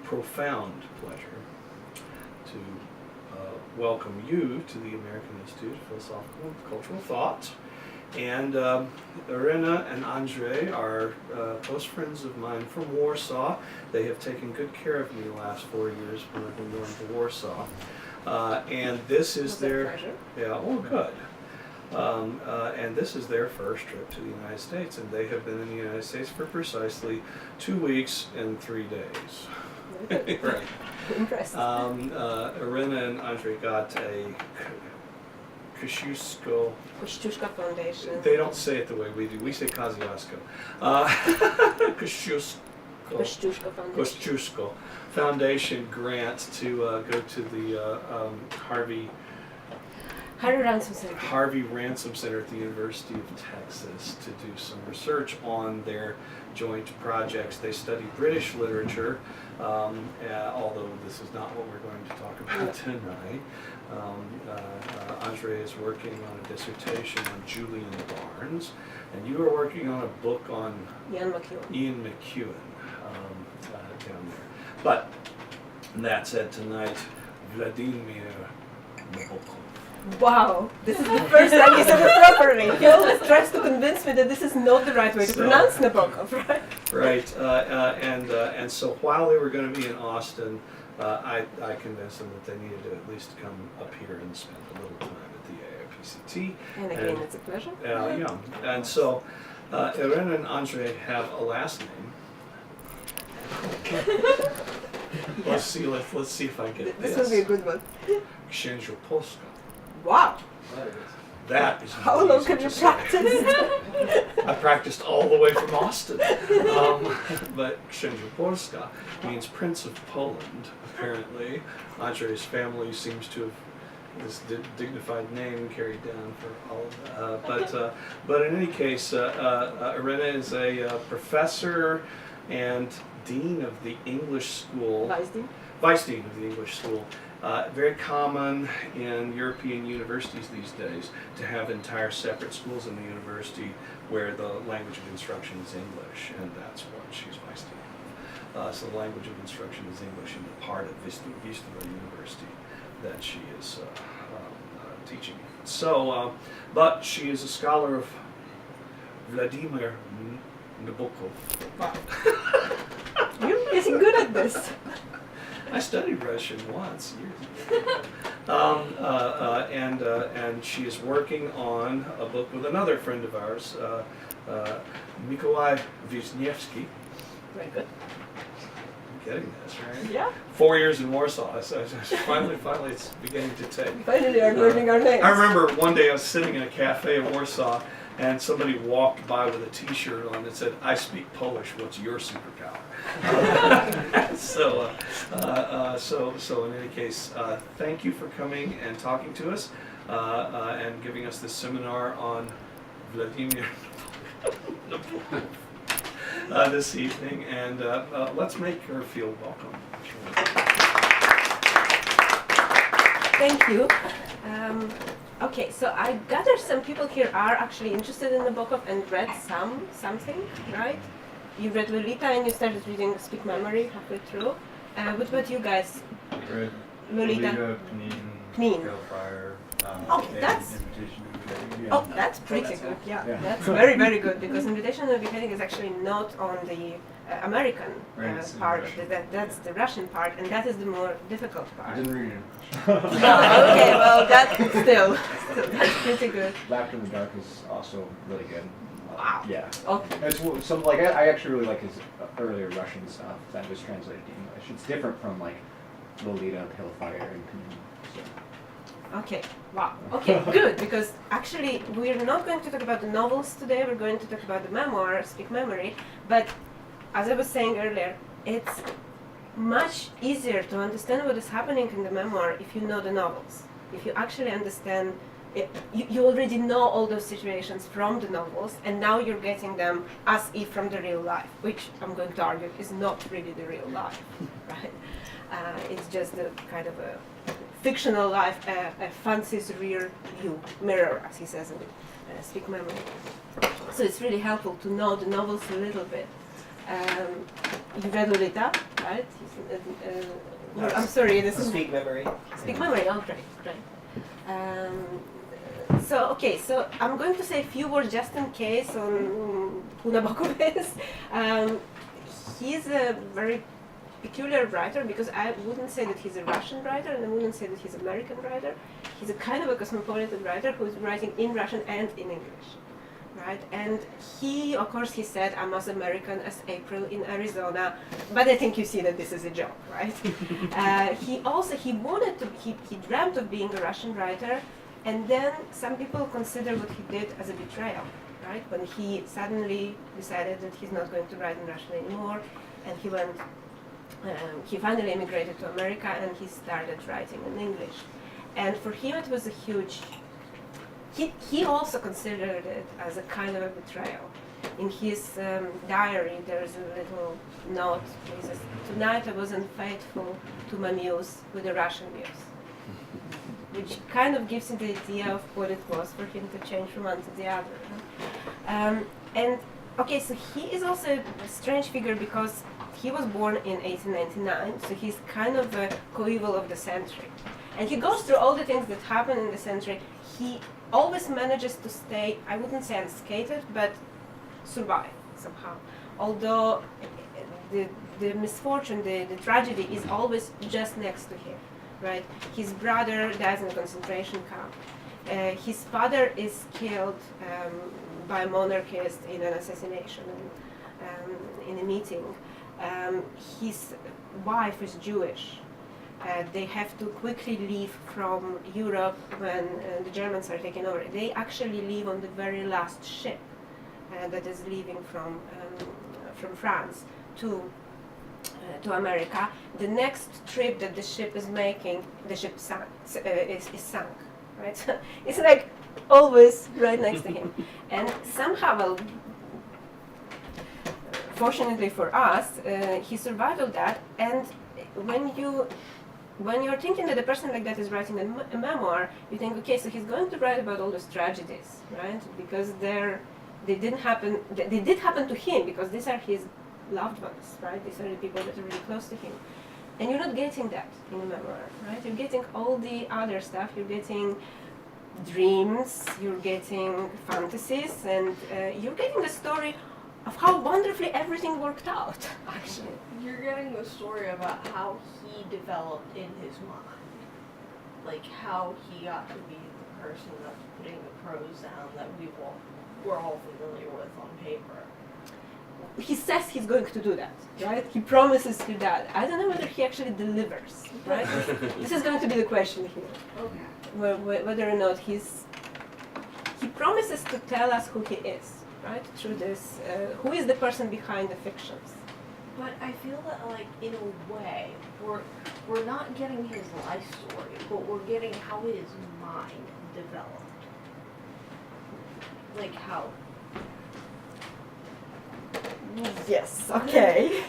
profound pleasure to welcome you to the American Institute of Philosophical and Cultural Thought. And Irena and Andre are close friends of mine from Warsaw. They have taken good care of me the last 4 years when I've been going to Warsaw. And this is their good. And this is their first trip to the United States, and they have been in the United States for precisely 2 weeks and 3 days. Right. Impressive. Irena and Andre got a Kościuszko Foundation. They don't say it the way we do. We say Kosciuszko. Kościuszko Foundation grant to go to the Harvey Ransom Center at the University of Texas to do some research on their joint projects. They study British literature, although this is not what we're going to talk about tonight. Andre is working on a dissertation on Julian Barnes, and you are working on a book on Ian McEwan down there. But that said, tonight, Vladimir Nabokov. Wow, this is the first time you said it properly. He always tries to convince me that this is not the right way to pronounce Nabokov, right? Right, and so while they were going to be in Austin, I convinced them that they needed to at least come up here and spend a little time at the AIPCT. And again, it's a pleasure. Yeah, and so Irena and Andre have a last name. Let's see if I get this. This will be a good one. Księżopolska. Wow. That is how long have you practiced? I practiced all the way from Austin. But Księżopolska means Prince of Poland, apparently. Andre's family seems to have this dignified name carried down for all of that. But in any case, Irena is a professor and dean of the English school. Vice dean of the English school. Very common in European universities these days to have entire separate schools in the university where the language of instruction is English, and that's what she's vice dean of. So the language of instruction is English in the part of Vistula University that she is teaching. So, but she is a scholar of Vladimir Nabokov. Wow. You're getting good at this. I studied Russian once, years ago. And she is working on a book with another friend of ours, Mikołaj Wisniewski. Very good. I'm getting this, right? Yeah. 4 years in Warsaw, so finally it's beginning to take. Finally, I'm learning our names. I remember one day I was sitting in a cafe in Warsaw, and somebody walked by with a T-shirt on that said, "I speak Polish. What's your superpower?" So in any case, thank you for coming and talking to us and giving us this seminar on Vladimir Nabokov this evening. And let's make her feel welcome. Thank you. Okay, so I gather some people here are actually interested in Nabokov and read something, right? You read Lolita and you started reading Speak Memory halfway through. What about you guys? Read Lolita, Pnin, Hellfire, that's Invitation to Beheading. Oh, that's pretty good. Yeah, that's very, very good, because Invitation to Beheading is actually not on the American part of it. That's the Russian part, and that is the more difficult part. I didn't read it. Okay, well, that's pretty good. Laughter in the Dark is also really good. Wow. Yeah. Okay. It's some like I actually really like his earlier Russian stuff that was translated to English. It's different from like Lolita, Hellfire, and Pnin. So. Okay, wow. Okay, good, because actually we're not going to talk about the novels today, we're going to talk about the memoir, Speak Memory, but as I was saying earlier, it's much easier to understand what is happening in the memoir if you know the novels. If you actually understand, you already know all those situations from the novels, and now you're getting them as if from the real life, which I'm going to argue is not really the real life, right? It's just a kind of a fictional life, a fancy's rear view mirror, as he says in Speak Memory. So it's really helpful to know the novels a little bit. You read Lolita, right? I'm sorry, this is Speak memory. speak memory. Oh, great. So I'm going to say a few words just in case on who Nabokov is. He's a very peculiar writer because I wouldn't say that he's a Russian writer and I wouldn't say that he's an American writer. He's a kind of a cosmopolitan writer who's writing in Russian and in English, right? And he, of course, he said, I'm as American as April in Arizona, but I think you see that this is a joke, right? He dreamt of being a Russian writer, and then some people consider what he did as a betrayal, right? When he suddenly decided that he's not going to write in Russian anymore, and he finally immigrated to America and he started writing in English. And for him it was a huge, he also considered it as a kind of a betrayal. In his diary there's a little note, he says, tonight I was unfaithful to my muse with the Russian muse. Which kind of gives you the idea of what it was for him to change from one to the other. And okay, so he is also a strange figure because he was born in 1899, so he's kind of a coeval of the century. And he goes through all the things that happen in the century. He always manages to stay, I wouldn't say unscathed, but survive somehow. Although the misfortune, the tragedy is always just next to him, right? His brother dies in a concentration camp. His father is killed by a monarchist in an assassination in a meeting. His wife is Jewish. They have to quickly leave from Europe when the Germans are taking over. They actually leave on the very last ship that is leaving from France to America. The next trip that the ship is making, the ship is sunk, right? It's like always right next to him. And somehow, well, fortunately for us, he survived all that. And when you're thinking that a person like that is writing a memoir, you think, okay, so he's going to write about all those tragedies, right? Because they did happen to him because these are his loved ones, right? These are the people that are really close to him. And you're not getting that in a memoir, right? You're getting all the other stuff. You're getting dreams, you're getting fantasies, and you're getting the story of how wonderfully everything worked out, actually. You're getting the story about how he developed in his mind. Like how he got to be the person that's putting the prose down that we're all familiar with on paper. He says he's going to do that, right? He promises to that. I don't know whether he actually delivers, right? This is going to be the question here. Okay. Whether or not he promises to tell us who he is, right? Through this, who is the person behind the fictions. But I feel that, like, in a way, we're not getting his life story, but we're getting how his mind developed. Like how. Yes. Okay.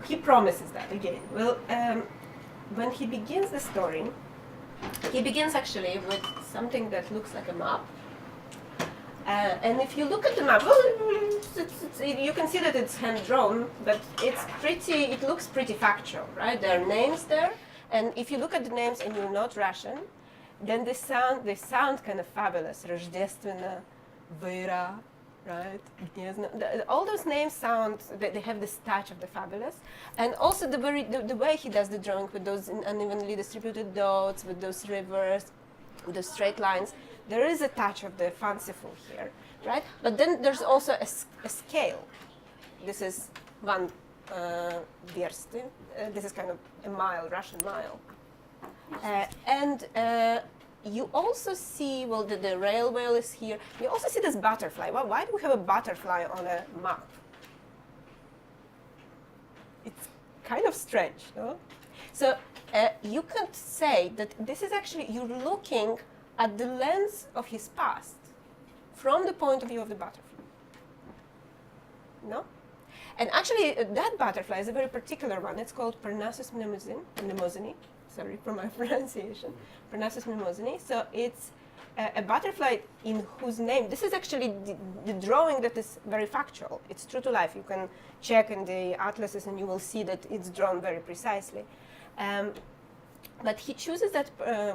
He promises that again. Well, when he begins the story, he begins actually with something that looks like a map. And if you look at the map, well, you can see that it's hand-drawn, but it looks pretty factual, right? There are names there, and if you look at the names and you're not Russian, then they sound kind of fabulous. Рождественная, Vera, right? All those names sound, they have this touch of the fabulous, and also the way he does the drawing with those unevenly distributed dots, with those rivers, with those straight lines. There is a touch of the fanciful here, right? But then there's also a scale. This is one versty. This is kind of a mile, Russian mile. And you also see, well, the railway is here. You also see this butterfly. Well, why do we have a butterfly on a map? It's kind of strange, no? So you could say that this is actually, you're looking at the lens of his past from the point of view of the butterfly. No? And actually, that butterfly is a very particular one. It's called Parnassus mnemosyne, sorry for my pronunciation, Parnassus mnemosyne. So it's a butterfly in whose name, this is actually the drawing that is very factual. It's true to life. You can check in the atlases and you will see that it's drawn very precisely. But he chooses that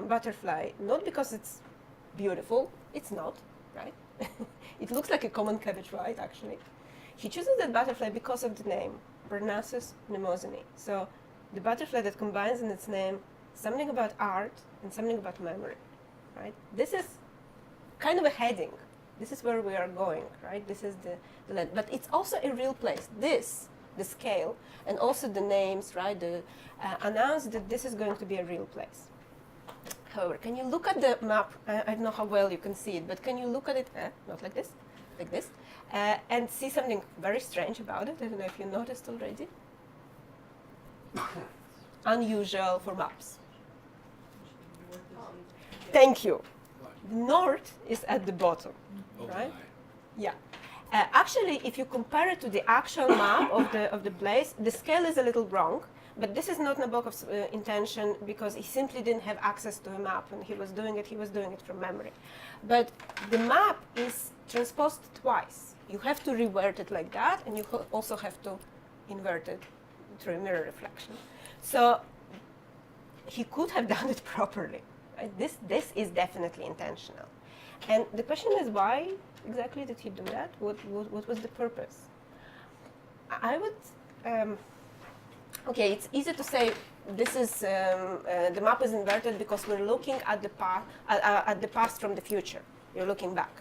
butterfly not because it's beautiful, it's not, right? It looks like a common cabbage white, actually. He chooses that butterfly because of the name, Parnassus mnemosyne. So the butterfly that combines in its name something about art and something about memory, right? This is kind of a heading. This is where we are going, right? This is the land. But it's also a real place. This, the scale, and also the names, right? Announce that this is going to be a real place. However, can you look at the map? I don't know how well you can see it, but can you look at it, not like this, and see something very strange about it? I don't know if you noticed already. Unusual for maps. Thank you. The north is at the bottom, right? Yeah. Actually, if you compare it to the actual map of the place, the scale is a little wrong. But this is not Nabokov's intention, because he simply didn't have access to a map when he was doing it from memory. But the map is transposed twice. You have to revert it like that, and you also have to invert it through a mirror reflection. So he could have done it properly. Right? This is definitely intentional. And the question is, why exactly did he do that? What was the purpose? I would... Okay, it's easy to say this is the map is inverted because we're looking at the past from the future. You're looking back.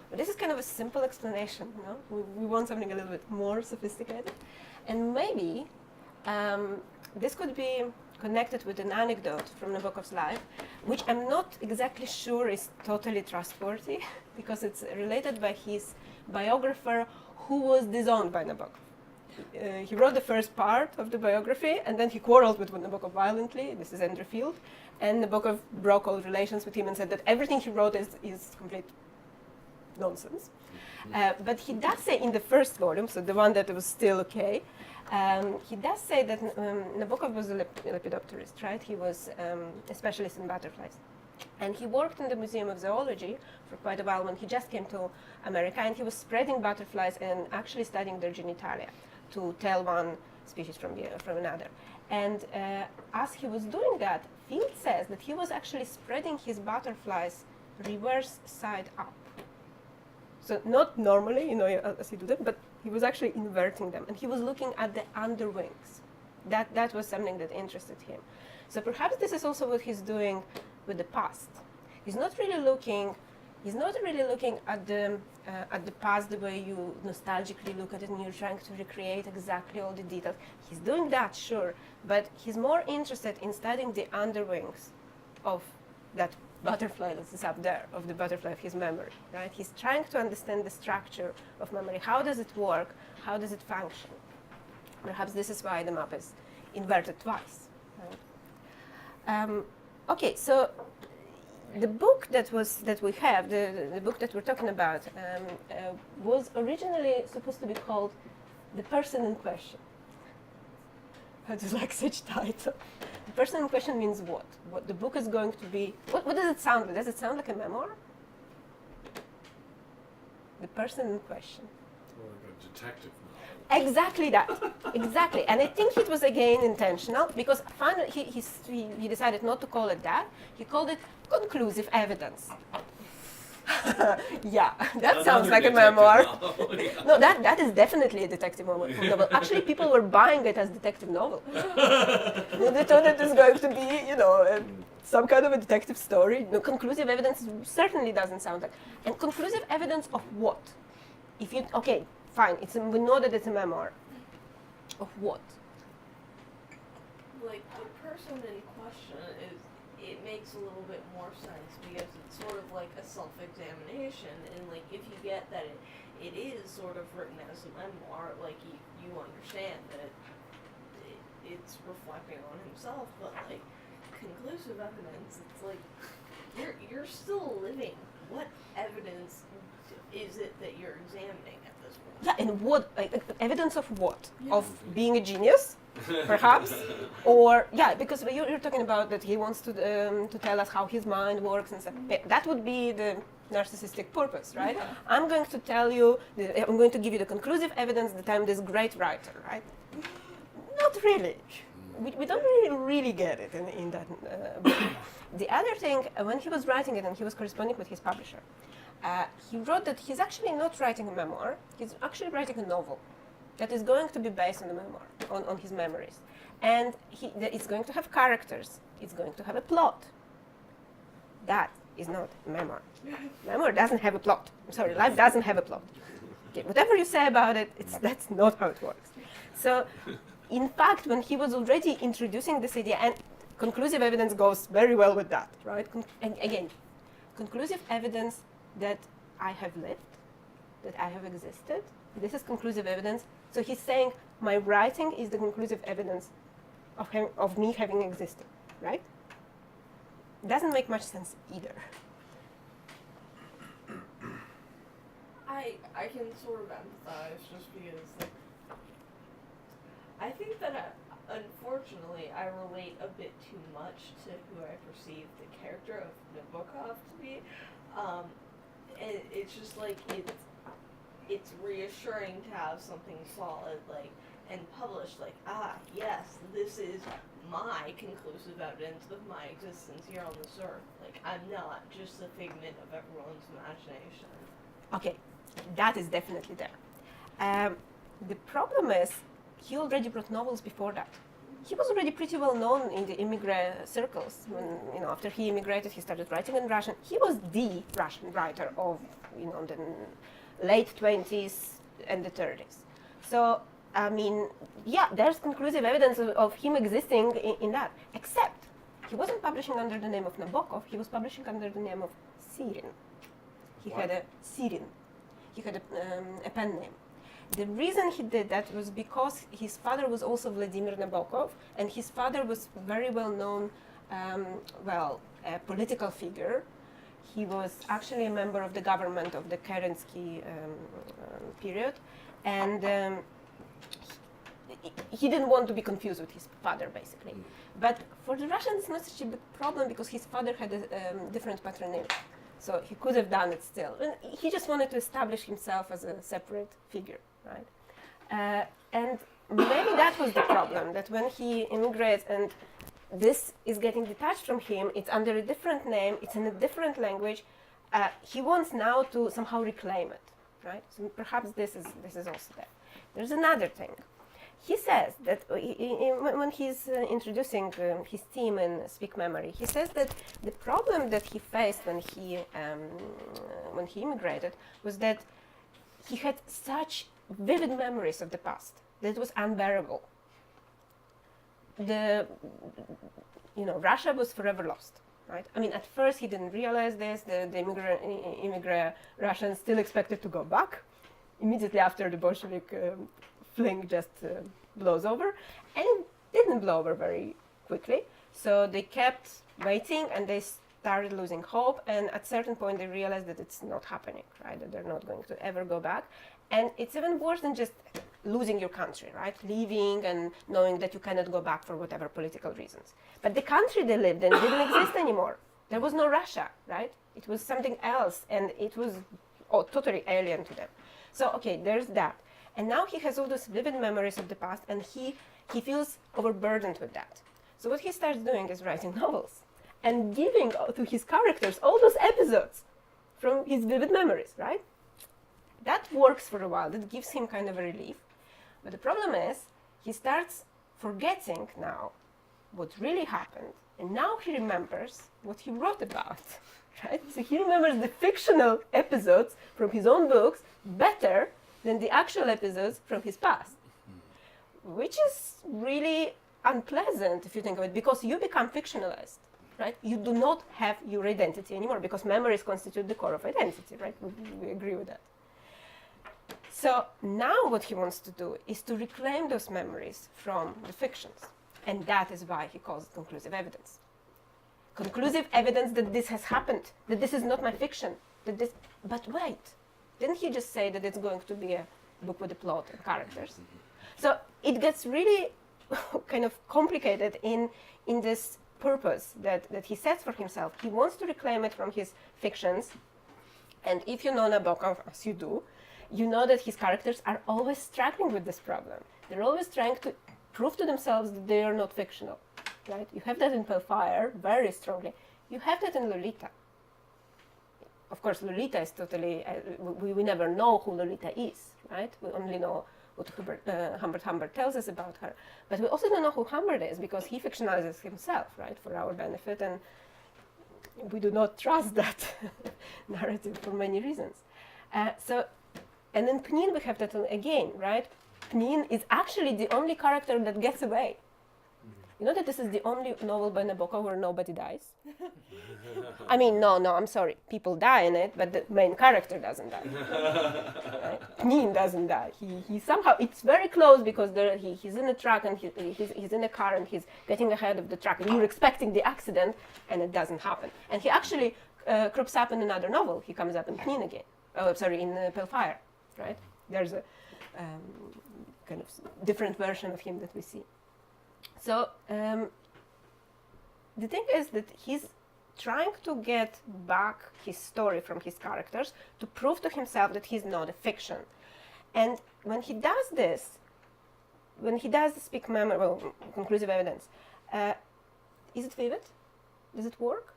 But this is kind of a simple explanation, you know? We want something a little bit more sophisticated. And maybe this could be connected with an anecdote from Nabokov's life, which I'm not exactly sure is totally trustworthy, because it's related by his biographer who was disowned by Nabokov. He wrote the first part of the biography, and then he quarreled with Nabokov violently. This is Andrew Field. And Nabokov broke all relations with him and said that everything he wrote is complete nonsense. But he does say in the first volume, so the one that was still okay, he does say that Nabokov was a lepidopterist, right? He was a specialist in butterflies. And he worked in the Museum of Zoology for quite a while when he just came to America, and he was spreading butterflies and actually studying their genitalia to tell one species from another. And as he was doing that, Field says that he was actually spreading his butterflies reverse side up. So not normally, you know, as you do that, but he was actually inverting them, and he was looking at the underwings. That was something that interested him. So perhaps this is also what he's doing with the past. He's not really looking at the past the way you nostalgically look at it and you're trying to recreate exactly all the details. He's doing that, sure, but he's more interested in studying the underwings of that butterfly that is up there, of the butterfly of his memory, right? He's trying to understand the structure of memory. How does it work? How does it function? Perhaps this is why the map is inverted twice. Right? Okay, so the book that we have, the book that we're talking about, was originally supposed to be called The Person in Question. How do you like such title? The person in question means what? What the book is going to be. What does it sound like? Does it sound like a memoir? The person in question. Or like a detective novel. Exactly that. Exactly. And I think it was again intentional, because finally he decided not to call it that. He called it conclusive evidence. Yeah, that sounds like a memoir. No, that is definitely a detective novel. Actually, people were buying it as detective novel. They thought it was going to be, you know, some kind of a detective story. No, conclusive evidence certainly doesn't sound like. And conclusive evidence of what? If you okay, fine. We know that it's a memoir. Of what? Like the person in question it makes a little bit more sense because it's sort of like a self-examination, and like if you get that it is sort of written as a memoir, like you understand that it's reflecting on himself, but like conclusive evidence, it's like you're still living. What evidence is it that you're examining at this point? Yeah, and what? Like, evidence of what? Yeah. Of being a genius? perhaps, or yeah, because you're talking about that he wants to tell us how his mind works and stuff. That would be the narcissistic purpose, right? Yeah. I'm going to tell you, I'm going to give you the conclusive evidence that I'm this great writer, right? Not really. We don't really get it in that book. The other thing, when he was writing it and he was corresponding with his publisher, he wrote that he's actually not writing a memoir, he's actually writing a novel that is going to be based on the memoir, on his memories. And it's going to have characters, it's going to have a plot. That is not a memoir. Memoir doesn't have a plot. I'm sorry, life doesn't have a plot. Okay, whatever you say about it, that's not how it works. So, in fact, when he was already introducing this idea, and conclusive evidence goes very well with that, right? And again, conclusive evidence that I have lived, that I have existed, this is conclusive evidence. So he's saying my writing is the conclusive evidence of me having existed, right? Doesn't make much sense either. I can sort of empathize just because, like, I think that unfortunately I relate a bit too much to who I perceive the character of Nabokov to be. And it's just like it's reassuring to have something solid, like, and published, like, yes, this is my conclusive evidence of my existence here on this earth. Like, I'm not just a figment of everyone's imagination. Okay, that is definitely there. The problem is, he already wrote novels before that. He was already pretty well known in the immigrant circles. When, after he immigrated, he started writing in Russian. He was the Russian writer of, the late 20s and the 30s. So, I mean, yeah, there's conclusive evidence of him existing in that. Except, he wasn't publishing under the name of Nabokov. He was publishing under the name of Sirin. He had a Sirin. He had a pen name. The reason he did that was because his father was also Vladimir Nabokov, and his father was very well known, a political figure. He was actually a member of the government of the Kerensky period, and he didn't want to be confused with his father, basically. But for the Russians, it's not such a big problem because his father had a different patronymic. So he could have done it still. And he just wanted to establish himself as a separate figure, right? And maybe that was the problem, that when he immigrates and this is getting detached from him, it's under a different name, it's in a different language, he wants now to somehow reclaim it, right? So perhaps this is also there. There's another thing. He says that when he's introducing his team in Speak Memory, he says that the problem that he faced when he immigrated was that he had such vivid memories of the past that it was unbearable. Russia was forever lost, right? I mean, at first he didn't realize this. The immigrant Russians still expected to go back immediately after the Bolshevik fling just blows over, and it didn't blow over very quickly. So they kept waiting, and they started losing hope. And at a certain point, they realized that it's not happening, right? That they're not going to ever go back. And it's even worse than just losing your country, right? Leaving and knowing that you cannot go back for whatever political reasons. But the country they lived in didn't exist anymore. There was no Russia, right? It was something else, and it was totally alien to them. So, okay, there's that. And now he has all those vivid memories of the past, and he feels overburdened with that. So what he starts doing is writing novels and giving to his characters all those episodes from his vivid memories, right? That works for a while. That gives him kind of a relief. But the problem is, he starts forgetting now what really happened, and now he remembers what he wrote about, right? So he remembers the fictional episodes from his own books better than the actual episodes from his past, which is really unpleasant if you think of it, because you become fictionalized, right? You do not have your identity anymore, because memories constitute the core of identity, right? We agree with that. So now what he wants to do is to reclaim those memories from the fictions, and that is why he calls it conclusive evidence. Conclusive evidence that this has happened, that this is not my fiction, but wait, didn't he just say that it's going to be a book with a plot and characters? So it gets really kind of complicated in this purpose that he sets for himself. He wants to reclaim it from his fictions. And if you know Nabokov, as you do, you know that his characters are always struggling with this problem. They're always trying to prove to themselves that they are not fictional, right? You have that in Pale very strongly. You have that in Lolita. Of course, Lolita is totally, we never know who Lolita is, right? We only know what Humbert tells us about her. But we also don't know who Humbert is because he fictionalizes himself, right, for our benefit. And we do not trust that narrative for many reasons. And in Pnin we have that again, right? Pnin is actually the only character that gets away. You know that this is the only novel by Nabokov where nobody dies? I mean, no, I'm sorry. People die in it, but the main character doesn't die. Right? Pnin doesn't die. He somehow, it's very close because he's in a truck and he's in a car and he's getting ahead of the truck and you're expecting the accident and it doesn't happen. And he actually crops up in another novel. He comes up in Pnin again. Oh, sorry, in Pale Fire, right? There's a kind of different version of him that we see. So the thing is that he's trying to get back his story from his characters to prove to himself that he's not a fiction. And when he does this, when he does speak memory, well, conclusive evidence, is it vivid? Does it work?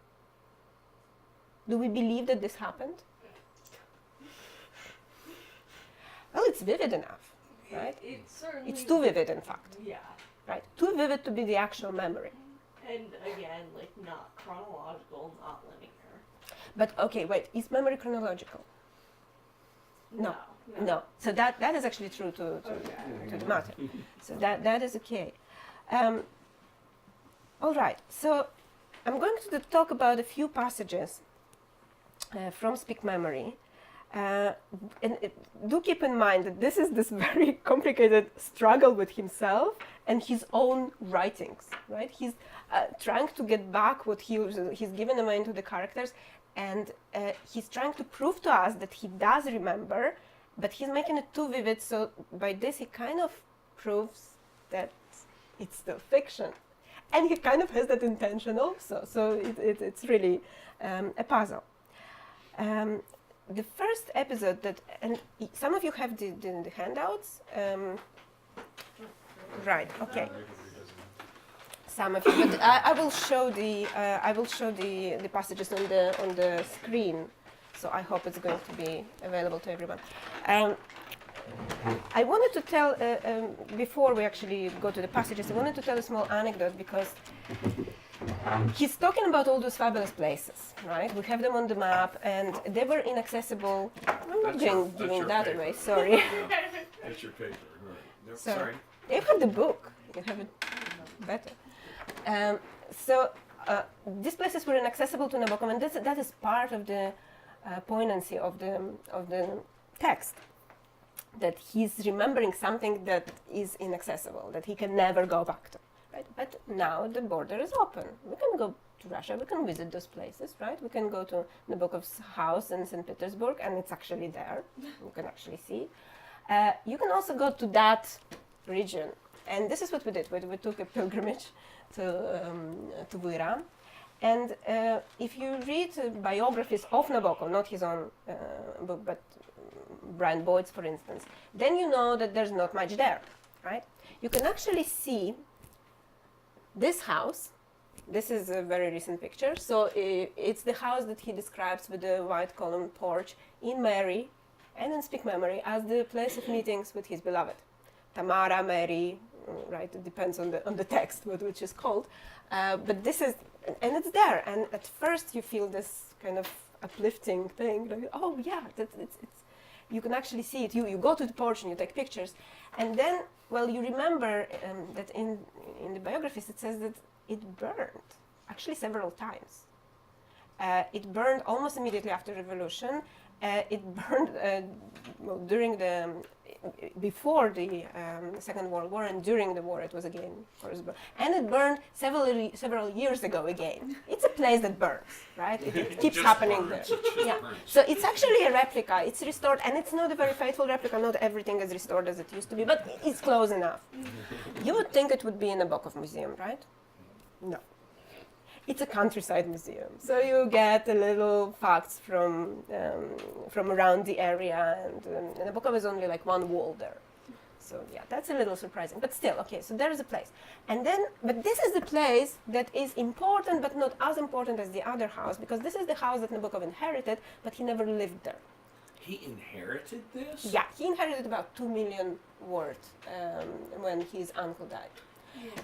Do we believe that this happened? Well, it's vivid enough, right? It's too vivid, in fact. Yeah. Right, too vivid to be the actual memory. And again, like not chronological, not linear. But okay, wait, is memory chronological? No. So that is actually true to the matter. So that is okay. All right. So I'm going to talk about a few passages from Speak Memory. Do keep in mind that this is this very complicated struggle with himself and his own writings, right? He's trying to get back what he's given away to the characters, and he's trying to prove to us that he does remember, but he's making it too vivid, so by this he kind of proves that it's still fiction. And he kind of has that intention also, so it's really a puzzle. The first episode that, and some of you have the handouts, right? Okay. Some of you, but I will show the passages on the screen, so I hope it's going to be available to everyone. I wanted to tell before we actually go to the passages. I wanted to tell a small anecdote because he's talking about all those fabulous places, right? We have them on the map, and they were inaccessible. I'm not giving that paper. away. Sorry. Yeah, that's your paper. Right. Nope, sorry. You have the book. You have it better. These places were inaccessible to Nabokov, and that is part of the poignancy of the text. That he's remembering something that is inaccessible, that he can never go back to. Right? But now the border is open. We can go to Russia, we can visit those places, right? We can go to Nabokov's house in St. Petersburg, and it's actually there. You can actually see. You can also go to that region. And this is what we did. We took a pilgrimage to Vyra. And if you read biographies of Nabokov, not his own book, but Brian Boyd's, for instance, then you know that there's not much there, right? You can actually see this house. This is a very recent picture. So it's the house that he describes with the white column porch in Mary and in Speak Memory as the place of meetings with his beloved. Tamara, Mary, right? It depends on the text, which is called. But this is, and it's there. And at first you feel this kind of uplifting thing. Like, oh yeah, it's you can actually see it. You go to the porch and you take pictures. And then, well, you remember that in the biographies it says that it burned, actually several times. It burned almost immediately after revolution. It burned during the before the Second World War and during the war it was again, of course, and it burned several years ago again. It's a place that burns, right? It keeps Just happening burns, there. it just Yeah. burns. So it's actually a replica. It's restored, and it's not a very faithful replica. Not everything is restored as it used to be, but it's close enough. You would think it would be in a Nabokov museum, right? No. It's a countryside museum, so you get a little facts from around the area, and Nabokov is only like one wall there. So yeah, that's a little surprising, but still, okay. So there is a place, and then, but this is the place that is important, but not as important as the other house, because this is the house that Nabokov inherited, but he never lived there. He inherited this? Yeah, he inherited about 2 million worth when his uncle died.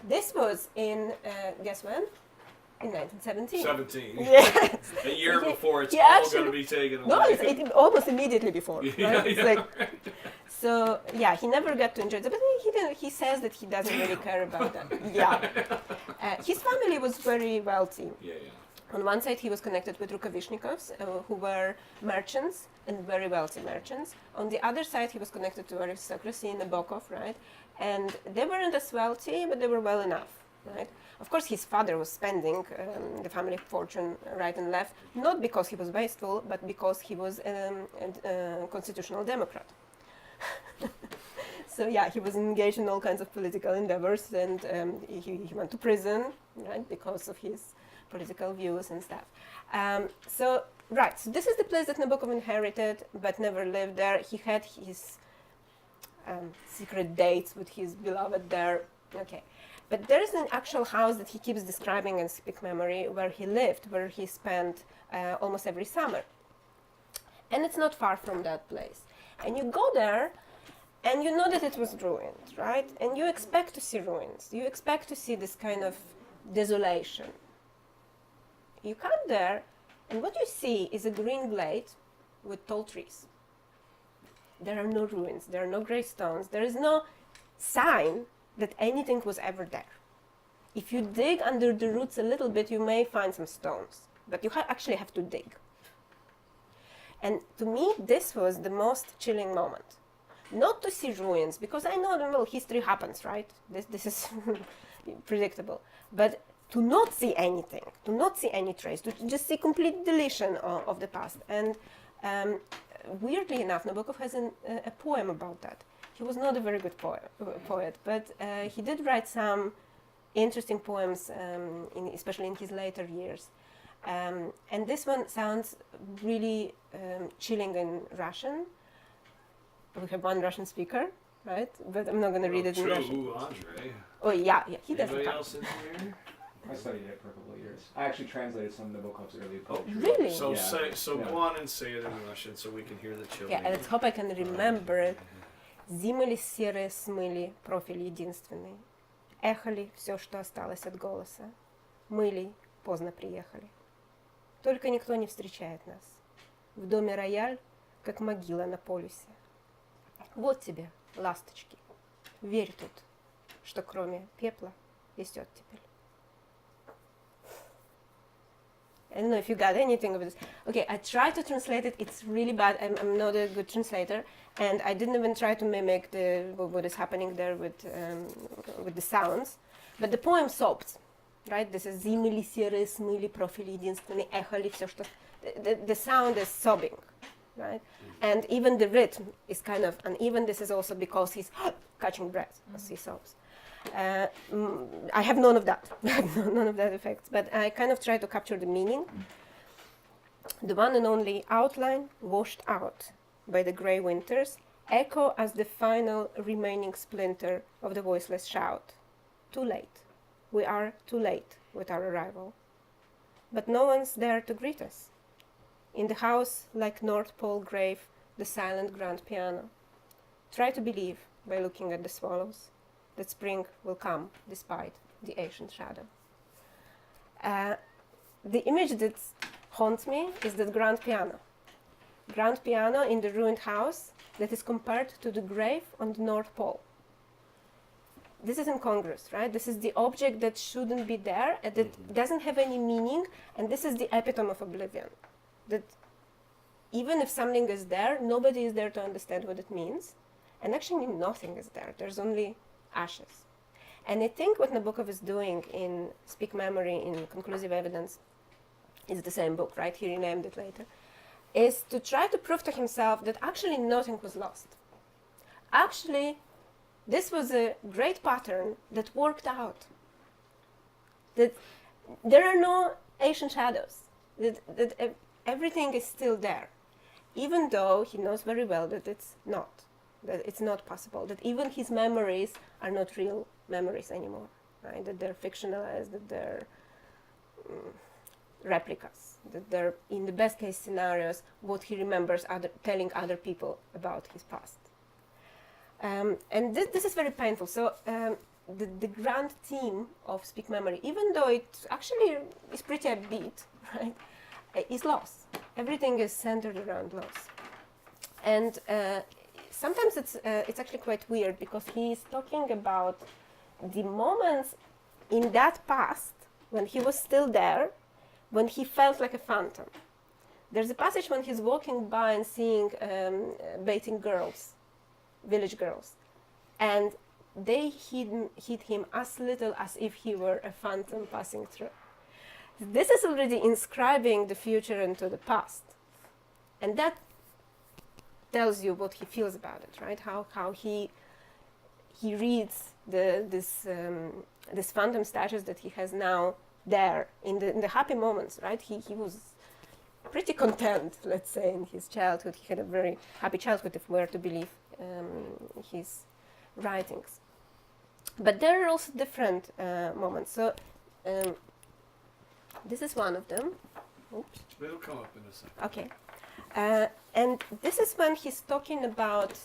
This was in guess when? In 1917. 17. Yes. A year before it's He all actually- going to be taken away. No, it's almost immediately before. Right? Yeah, It's yeah, like, right. so yeah, he never got to enjoy it, but he didn't. He says that he doesn't really care about that. Yeah, his family was very wealthy. Yeah, yeah. On one side, he was connected with Rukavishnikovs, who were merchants and very wealthy merchants. On the other side, he was connected to aristocracy in Nabokov, right? And they weren't as wealthy, but they were well enough, right? Of course, his father was spending the family fortune right and left, not because he was wasteful, but because he was a constitutional Democrat. So yeah, he was engaged in all kinds of political endeavors, and he went to prison, right, because of his political views and stuff. So this is the place that Nabokov inherited, but never lived there. He had his secret dates with his beloved there. Okay. But there is an actual house that he keeps describing in Speak Memory where he lived, where he spent almost every summer. And it's not far from that place. And you go there, and you know that it was ruined, right? And you expect to see ruins. You expect to see this kind of desolation. You come there, and what you see is a green glade with tall trees. There are no ruins. There are no grey stones. There is no sign that anything was ever there. If you dig under the roots a little bit, you may find some stones, but you actually have to dig. And to me, this was the most chilling moment. Not to see ruins, because I know that, well, history happens, right? This is predictable. But to not see anything, to not see any trace, to just see complete deletion of the past. And weirdly enough, Nabokov has a poem about that. He was not a very good poet, but he did write some interesting poems, especially in his later years. And this one sounds really chilling in Russian. We have one Russian speaker, right? But I'm not going to read it in Russian. Andre. Oh, yeah, he doesn't Anybody talk. else in here? I studied it for a couple of years. I actually translated some of Nabokov's early poetry. Really? So Yeah. go on and say it in Russian so we can hear the children. Yeah, let's hope I can remember it. Зимы ли серые смыли профиль единственный. Эхо ли все, что осталось от голоса. Мы ли поздно приехали. Только никто не встречает нас. В доме рояль, как могила на полюсе. Вот тебе, ласточки. Верь тут, что кроме пепла есть оттепель. I don't know if you got anything of this. Okay, I tried to translate it. It's really bad. I'm not a good translator, and I didn't even try to mimic what is happening there with the sounds. But the poem sobbed, right? This is зимы ли серые смыли профиль единственный, эхо ли все, что... The sound is sobbing, right? And even the rhythm is kind of uneven. This is also because he's catching breath as he sobs. I have none of that, none of that effects, but I kind of try to capture the meaning. The one and only outline washed out by the grey winters echo as the final remaining splinter of the voiceless shout. Too late. We are too late with our arrival. But no one's there to greet us. In the house, like North Pole grave, the silent grand piano. Try to believe by looking at the swallows that spring will come despite the ancient shadow. The image that haunts me is that grand piano. Grand piano in the ruined house that is compared to the grave on the North Pole. This is incongruous, right? This is the object that shouldn't be there, and that doesn't have any meaning, and this is the epitome of oblivion. That even if something is there, nobody is there to understand what it means, and actually nothing is there. There's only ashes. And I think what Nabokov is doing in Speak Memory, in Conclusive Evidence, is the same book, right? He renamed it later, is to try to prove to himself that actually nothing was lost. Actually, this was a great pattern that worked out. That there are no ancient shadows. That everything is still there, even though he knows very well that it's not possible. That even his memories are not real memories anymore, right? That they're fictionalized, that they're replicas, that they're, in the best case scenarios, what he remembers telling other people about his past. And this is very painful. So the grand theme of Speak Memory, even though it actually is pretty upbeat, right, is loss. Everything is centered around loss. And sometimes it's actually quite weird because he's talking about the moments in that past when he was still there, when he felt like a phantom. There's a passage when he's walking by and seeing bathing girls, village girls, and they hit him as little as if he were a phantom passing through. This is already inscribing the future into the past, and that tells you what he feels about it, right? How he reads this phantom status that he has now there in the happy moments, right? He was pretty content, let's say, in his childhood. He had a very happy childhood, if we were to believe his writings. But there are also different moments. So this is one of them. Oops. It'll come up in a second. Okay. And this is when he's talking about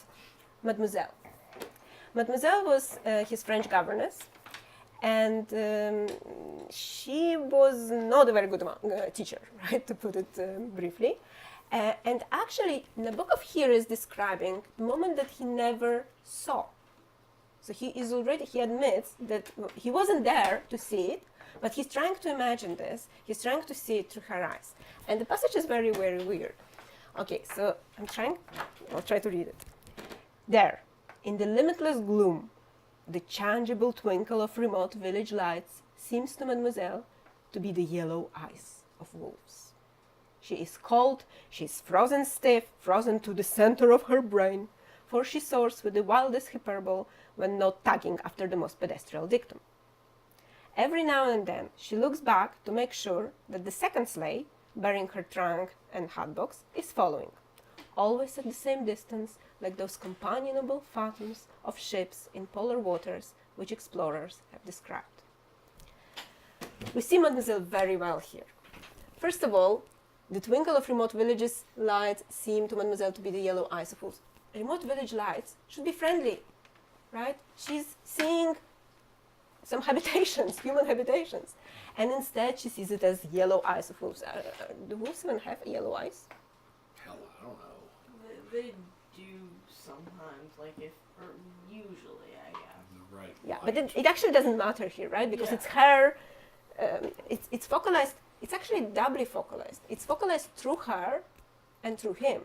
Mademoiselle. Mademoiselle was his French governess, and she was not a very good teacher, right, to put it briefly. And actually, Nabokov here is describing the moment that he never saw. So he admits that he wasn't there to see it, but he's trying to imagine this. He's trying to see it through her eyes. And the passage is very, very weird. Okay, so I'll try to read it. There, in the limitless gloom, the changeable twinkle of remote village lights seems to Mademoiselle to be the yellow eyes of wolves. She is cold, she is frozen stiff, frozen to the center of her brain, for she soars with the wildest hyperbole when not tugging after the most pedestrian dictum. Every now and then she looks back to make sure that the second sleigh, bearing her trunk and hatbox, is following, always at the same distance, like those companionable phantoms of ships in polar waters which explorers have described. We see Mademoiselle very well here. First of all, the twinkle of remote villages' lights seem to Mademoiselle to be the yellow eyes of wolves. Remote village lights should be friendly, right? She's seeing some habitations, human habitations, and instead she sees it as yellow eyes of wolves. Do wolves even have yellow eyes? Hell, I don't know. They do sometimes, or usually, I guess. Right. Yeah, but it actually doesn't matter here, right? Because it's her, it's focalized, it's actually doubly focalized. It's focalized through her and through him,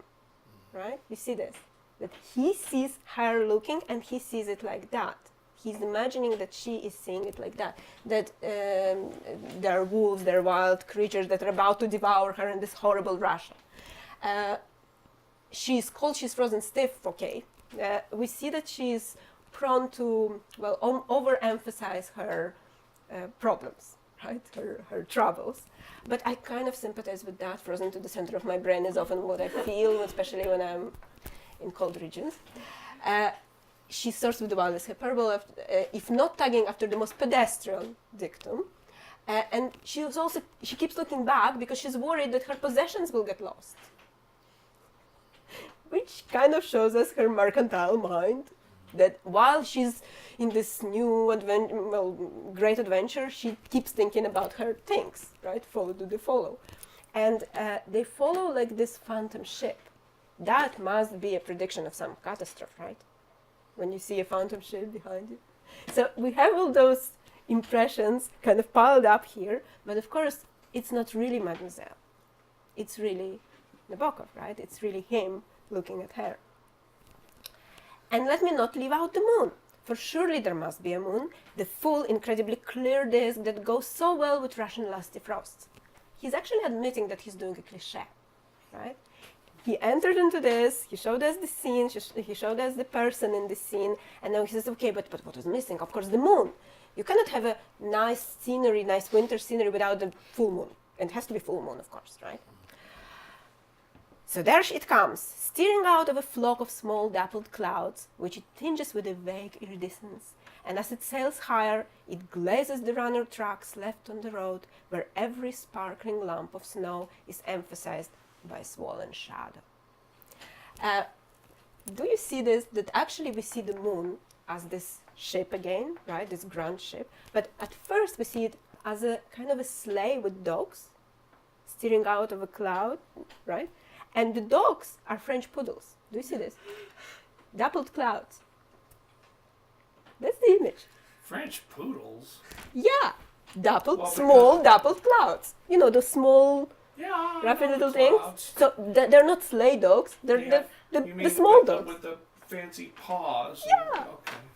right? You see this? That he sees her looking and he sees it like that. He's imagining that she is seeing it like that. That there are wolves, there are wild creatures that are about to devour her in this horrible Russia. She's cold, she's frozen stiff, okay. We see that she's prone to, overemphasize her problems, right? Her troubles. But I kind of sympathize with that. Frozen to the center of my brain is often what I feel, especially when I'm in cold regions. She starts with the wildest hyperbole, if not tagging after the most pedestrian dictum. And she keeps looking back because she's worried that her possessions will get lost. Which kind of shows us her mercantile mind, that while she's in this new great adventure, she keeps thinking about her things, right? Follow. And they follow like this phantom ship. That must be a prediction of some catastrophe, right? When you see a phantom ship behind you. So we have all those impressions kind of piled up here, but of course, it's not really Mademoiselle. It's really Nabokov, right? It's really him looking at her. And let me not leave out the moon, for surely there must be a moon, the full, incredibly clear disk that goes so well with Russian lusty frosts. He's actually admitting that he's doing a cliché, right? He entered into this, he showed us the scene, he showed us the person in the scene, and now he says, okay, but what is missing? Of course, the moon. You cannot have a nice scenery, nice winter scenery without the full moon. It has to be full moon, of course, right? So there it comes, steering out of a flock of small dappled clouds, which it tinges with a vague iridescence, and as it sails higher, it glazes the runner tracks left on the road, where every sparkling lump of snow is emphasized by swollen shadow. Do you see this? That actually we see the moon as this ship again, right? This grand ship. But at first we see it as a kind of a sleigh with dogs steering out of a cloud, right? And the dogs are French poodles. Do you see this? Dappled clouds. That's the image. French poodles? Yeah. Dappled, Well, small dappled clouds. You know, those small, Yeah. roughy I know little things. clouds. So they're not sleigh dogs. They're Yeah. the You mean small with dogs. with the fancy paws. Yeah.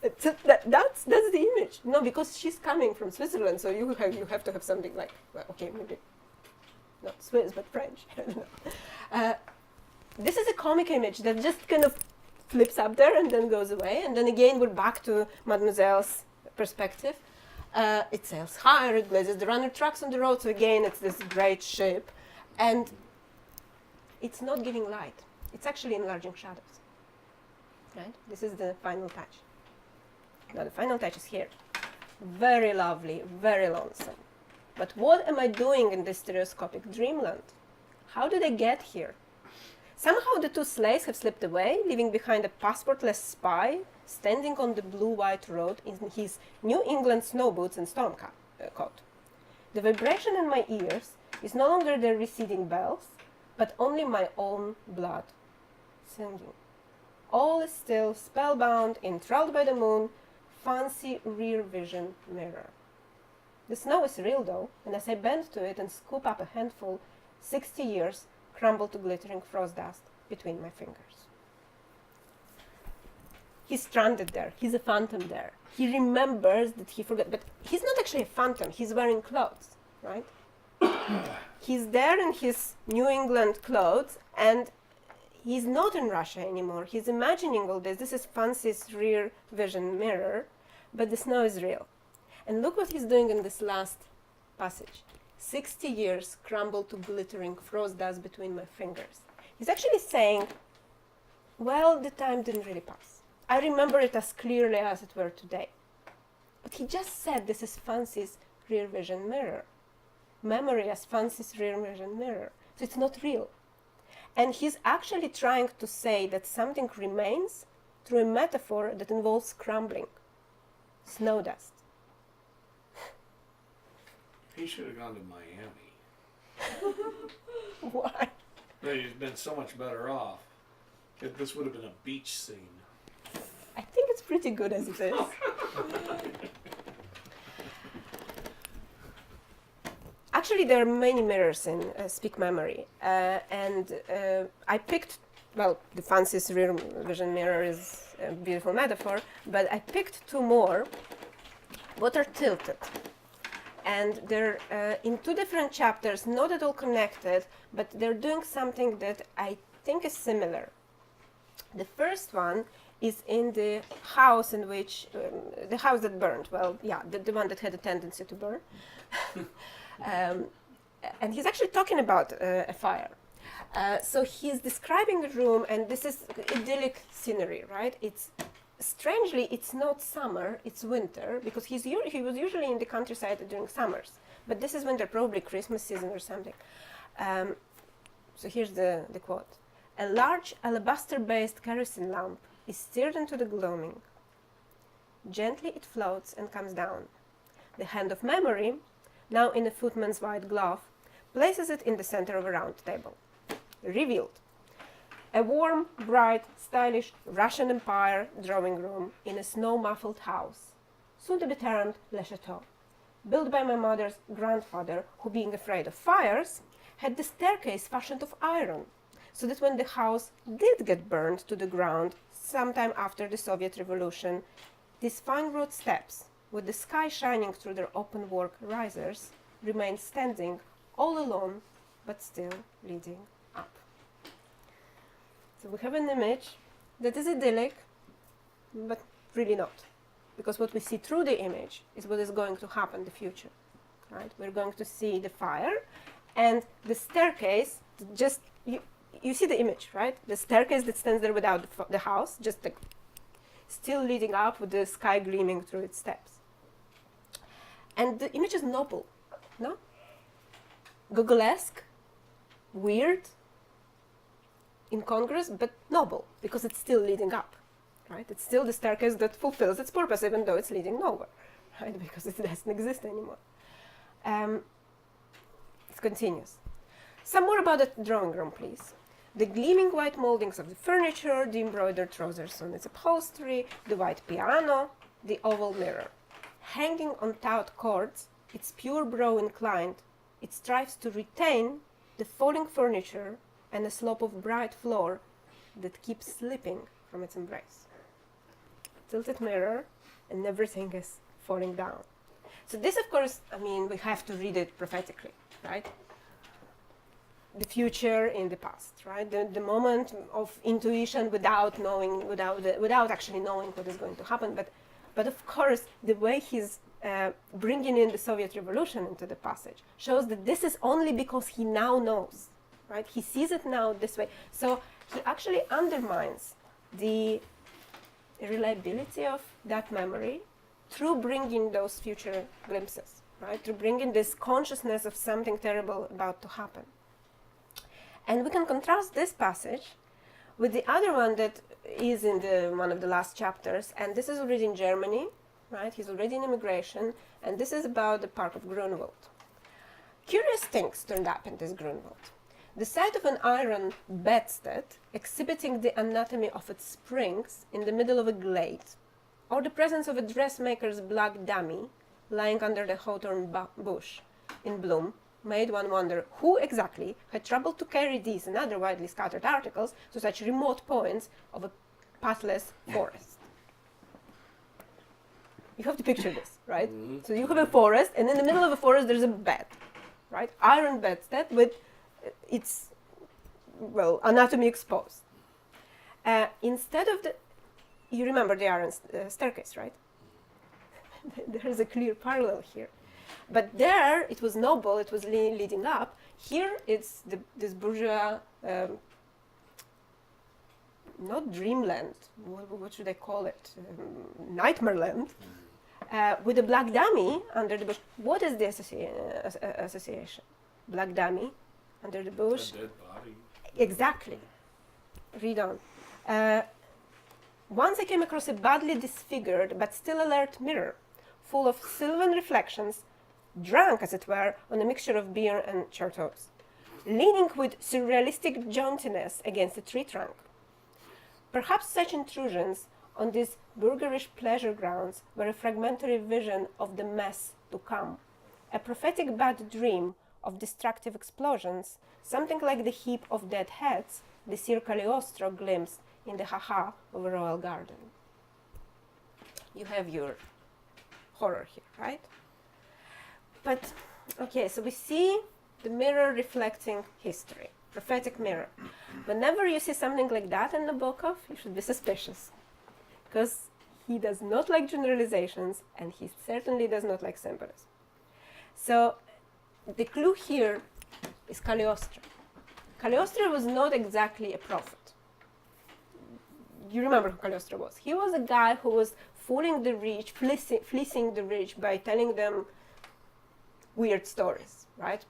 Okay. So that's the image. No, because she's coming from Switzerland, so you have to have something like, well, okay, maybe not Swiss but French. I don't know. This is a comic image that just kind of flips up there and then goes away, and then again we're back to Mademoiselle's perspective. It sails higher, it blazes the runner tracks on the road, so again it's this great ship, and it's not giving light. It's actually enlarging shadows. Right? This is the final touch. Now the final touch is here. Very lovely, very lonesome. But what am I doing in this stereoscopic dreamland? How did I get here? Somehow the two sleighs have slipped away, leaving behind a passportless spy standing on the blue-white road in his New England snow boots and storm coat. The vibration in my ears is no longer the receding bells, but only my own blood singing. All is still, spellbound, enthralled by the moon, fancy rear vision mirror. The snow is real though, and as I bend to it and scoop up a handful, 60 years crumble to glittering frost dust between my fingers. He's stranded there. He's a phantom there. He remembers that he forgot, but he's not actually a phantom. He's wearing clothes, right? He's there in his New England clothes, and he's not in Russia anymore. He's imagining all this. This is Fancy's rear vision mirror, but the snow is real. And look what he's doing in this last passage. 60 years crumble to glittering frost dust between my fingers. He's actually saying, well, the time didn't really pass. I remember it as clearly as it were today. But he just said this is Fancy's rear vision mirror. Memory as Fancy's rear vision mirror. So it's not real. And he's actually trying to say that something remains through a metaphor that involves crumbling. Snow dust. He should have gone to Miami. Why? But he's been so much better off. This would have been a beach scene. I think it's pretty good as it is. Actually, there are many mirrors in Speak Memory, and I picked, well, the Fancy's rear vision mirror is a beautiful metaphor, but I picked two more, what are tilted. And they're in two different chapters, not at all connected, but they're doing something that I think is similar. The first one is in the house in which, the house that burned, well, yeah, the one that had a tendency to burn. And he's actually talking about a fire. So he's describing the room, and this is idyllic scenery, right? Strangely, it's not summer, it's winter, because he was usually in the countryside during summers. But this is winter, probably Christmas season or something. So here's the quote. A large alabaster-based kerosene lamp is steered into the gloaming. Gently it floats and comes down. The hand of memory, now in a footman's white glove, places it in the center of a round table. Revealed. A warm, bright, stylish Russian Empire drawing room in a snow-muffled house, soon to be termed Le Chateau, built by my mother's grandfather, who, being afraid of fires, had the staircase fashioned of iron, so that when the house did get burned to the ground sometime after the Soviet Revolution, these fine road steps, with the sky shining through their open-work risers, remain standing all alone, but still leading up. So we have an image that is idyllic, but really not. Because what we see through the image is what is going to happen in the future. Right? We're going to see the fire, and the staircase, just, you see the image, right? The staircase that stands there without the house, just like still leading up with the sky gleaming through its steps. And the image is noble, no? Gogolesque, weird, incongruous, but noble, because it's still leading up, right? It's still the staircase that fulfills its purpose, even though it's leading nowhere, right? Because it doesn't exist anymore. It continues. Some more about the drawing room, please. The gleaming white moldings of the furniture, the embroidered trousers on its upholstery, the white piano, the oval mirror. Hanging on taut cords, its pure brow inclined, it strives to retain the falling furniture and a slope of bright floor that keeps slipping from its embrace. Tilted mirror, and everything is falling down. So this, of course, I mean, we have to read it prophetically, right? The future in the past, right? The moment of intuition without knowing, without actually knowing what is going to happen. But of course, the way he's bringing in the Soviet Revolution into the passage shows that this is only because he now knows, right? He sees it now this way. So he actually undermines the reliability of that memory through bringing those future glimpses, right? Through bringing this consciousness of something terrible about to happen. And we can contrast this passage with the other one that is in one of the last chapters, and this is already in Germany, right? He's already in immigration, and this is about the park of Grunwald. Curious things turned up in this Grunwald. The sight of an iron bedstead exhibiting the anatomy of its springs in the middle of a glade, or the presence of a dressmaker's black dummy lying under the hawthorn bush in bloom, made one wonder who exactly had troubled to carry these and other widely scattered articles to such remote points of a pathless forest. You have to picture this, right? Mm-hmm. So you have a forest, and in the middle of the forest there's a bed, right? Iron bedstead with its, well, anatomy exposed. Instead of you remember the iron staircase, right? There is a clear parallel here. But there, it was noble, it was leading up. Here, it's this bourgeois, not dreamland, what should I call it? Nightmare land, with a black dummy under the bush. What is the association? Black dummy under the bush. A dead body. Exactly. Read on. Once I came across a badly disfigured but still alert mirror, full of sylvan reflections, drunk, as it were, on a mixture of beer and chartreuse, leaning with surrealistic jauntiness against a tree trunk. Perhaps such intrusions on these burgherish pleasure grounds were a fragmentary vision of the mess to come, a prophetic bad dream of destructive explosions, something like the heap of dead heads the Sir Cagliostro glimpsed in the ha-ha of a royal garden. You have your horror here, right? But, okay, so we see the mirror reflecting history, prophetic mirror. Whenever you see something like that in Nabokov, you should be suspicious, because he does not like generalizations, and he certainly does not like symbolism. So, the clue here is Cagliostro. Cagliostro was not exactly a prophet. You remember who Cagliostro was. He was a guy who was fooling the rich, fleecing the rich by telling them weird stories, right?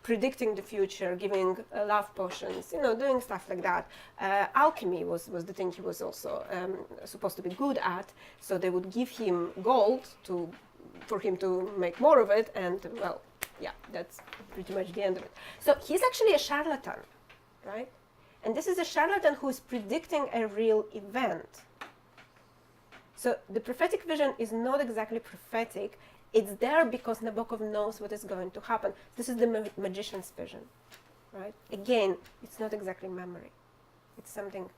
Predicting the future, giving love potions, doing stuff like that. Alchemy was the thing he was also supposed to be good at. So they would give him gold for him to make more of it, and well, yeah, that's pretty much the end of it. So he's actually a charlatan, right? And this is a charlatan who is predicting a real event. So the prophetic vision is not exactly prophetic. It's there because Nabokov knows what is going to happen. This is the magician's vision, right? Again, it's not exactly memory. It's something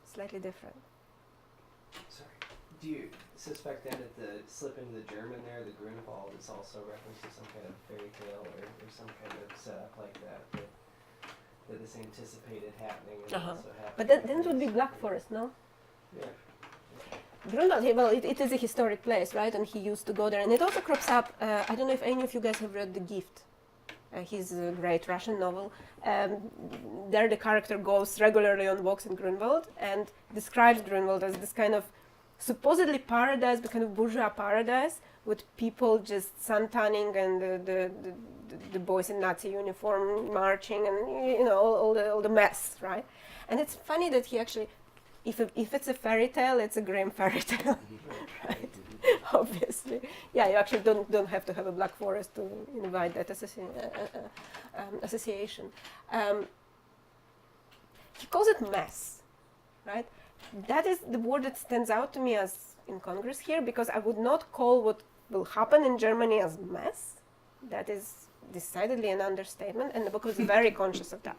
slightly different. Sorry. Do you suspect then that the slip into the German there, the Grunwald, is also reference to some kind of fairy tale or some kind of setup like that is anticipated happening and also happening? But then it would be Black Forest, no? Yeah. Grunwald, well, it is a historic place, right? And he used to go there. And it also crops up, I don't know if any of you guys have read The Gift. His great Russian novel. There the character goes regularly on walks in Grunwald and describes Grunwald as this kind of supposedly paradise, but kind of bourgeois paradise with people just suntanning and the boys in Nazi uniform marching and all the mess, right? And it's funny that he actually, if it's a fairy tale, it's a grim fairy tale, right? Obviously, yeah. You actually don't have to have a Black Forest to invite that association. He calls it mess, right? That is the word that stands out to me as incongruous here, because I would not call what will happen in Germany as mess. That is decidedly an understatement, and Nabokov is very conscious of that,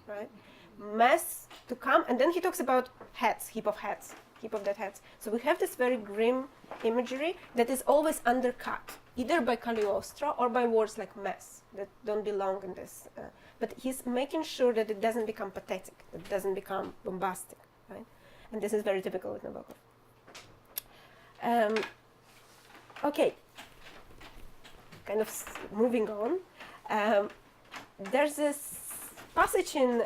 right? Mess to come, and then he talks about heads, heap of dead heads. So we have this very grim imagery that is always undercut, either by Cagliostro or by words like mess that don't belong in this. But he's making sure that it doesn't become pathetic, that it doesn't become bombastic, right? And this is very typical with Nabokov. Okay, kind of moving on. There's this passage in,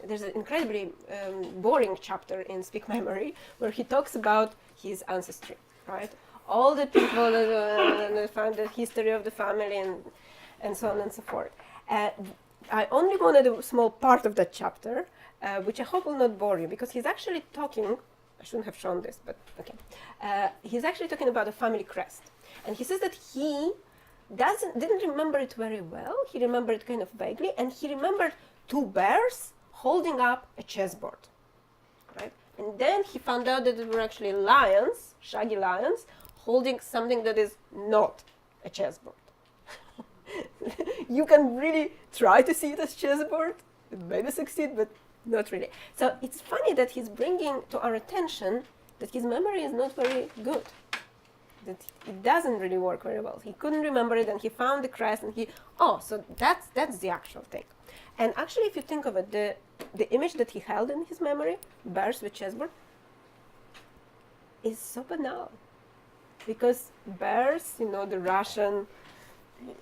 there's an incredibly boring chapter in Speak Memory where he talks about his ancestry, right? All the people that found the history of the family and so on and so forth. I only wanted a small part of that chapter, which I hope will not bore you, because he's actually talking, I shouldn't have shown this, but okay. He's actually talking about a family crest. And he says that he didn't remember it very well. He remembered it kind of vaguely, and he remembered two bears holding up a chessboard, right? And then he found out that they were actually lions, shaggy lions, holding something that is not a chessboard. You can really try to see it as chessboard, maybe succeed, but not really. So it's funny that he's bringing to our attention that his memory is not very good, that it doesn't really work very well. He couldn't remember it, and he found the crest, and so that's the actual thing. And actually, if you think of it, the image that he held in his memory, bears with chessboard, is so banal. Because bears, the Russian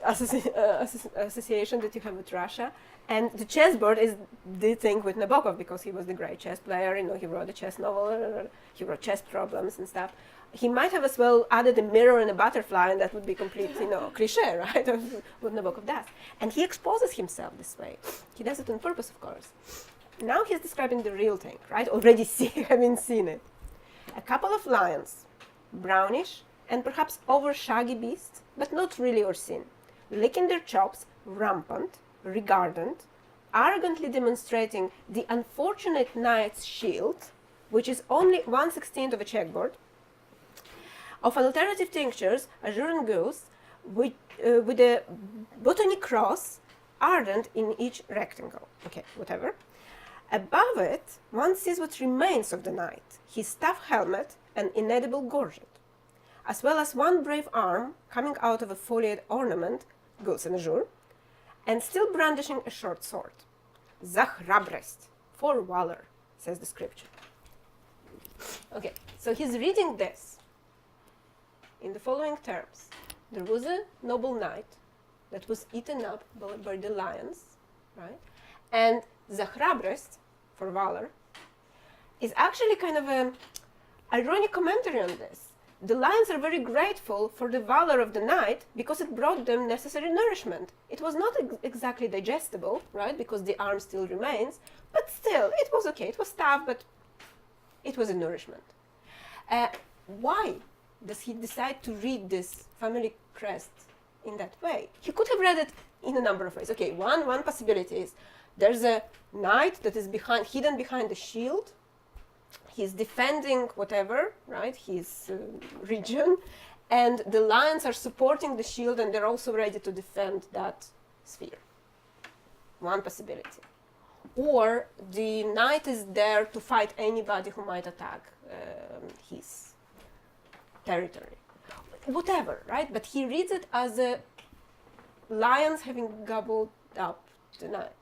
association that you have with Russia, and the chessboard is the thing with Nabokov, because he was the great chess player, he wrote a chess novel, he wrote chess problems and stuff. He might have as well added a mirror and a butterfly, and that would be complete, cliche, right, of what Nabokov does. And he exposes himself this way. He does it on purpose, of course. Now he's describing the real thing, right, already having seen it. A couple of lions, brownish, and perhaps over shaggy beasts, but not really ursine, licking their chops, rampant, regardant, arrogantly demonstrating the unfortunate knight's shield, which is only 1/16 of a checkboard, of alternative tinctures, azure and goose, with a botany cross ardent in each rectangle. Okay, whatever. Above it, one sees what remains of the knight, his staff helmet and inedible gorget, as well as one brave arm coming out of a foliate ornament, goose and azure, and still brandishing a short sword. Za hrabrost, for valor, says the scripture. Okay, so he's reading this in the following terms. There was a noble knight that was eaten up by the lions, right? And za hrabrost, for valor, is actually kind of an ironic commentary on this. The lions are very grateful for the valor of the knight because it brought them necessary nourishment. It was not exactly digestible, right, because the arm still remains, but still, it was okay. It was tough, but it was a nourishment. Why does he decide to read this family crest in that way? He could have read it in a number of ways. Okay, one possibility is there's a knight that is hidden behind the shield. He's defending whatever, right, his region, and the lions are supporting the shield, and they're also ready to defend that sphere. One possibility. or the knight is there to fight anybody who might attack his territory. Whatever, right? But he reads it as a lions having gobbled up the knight.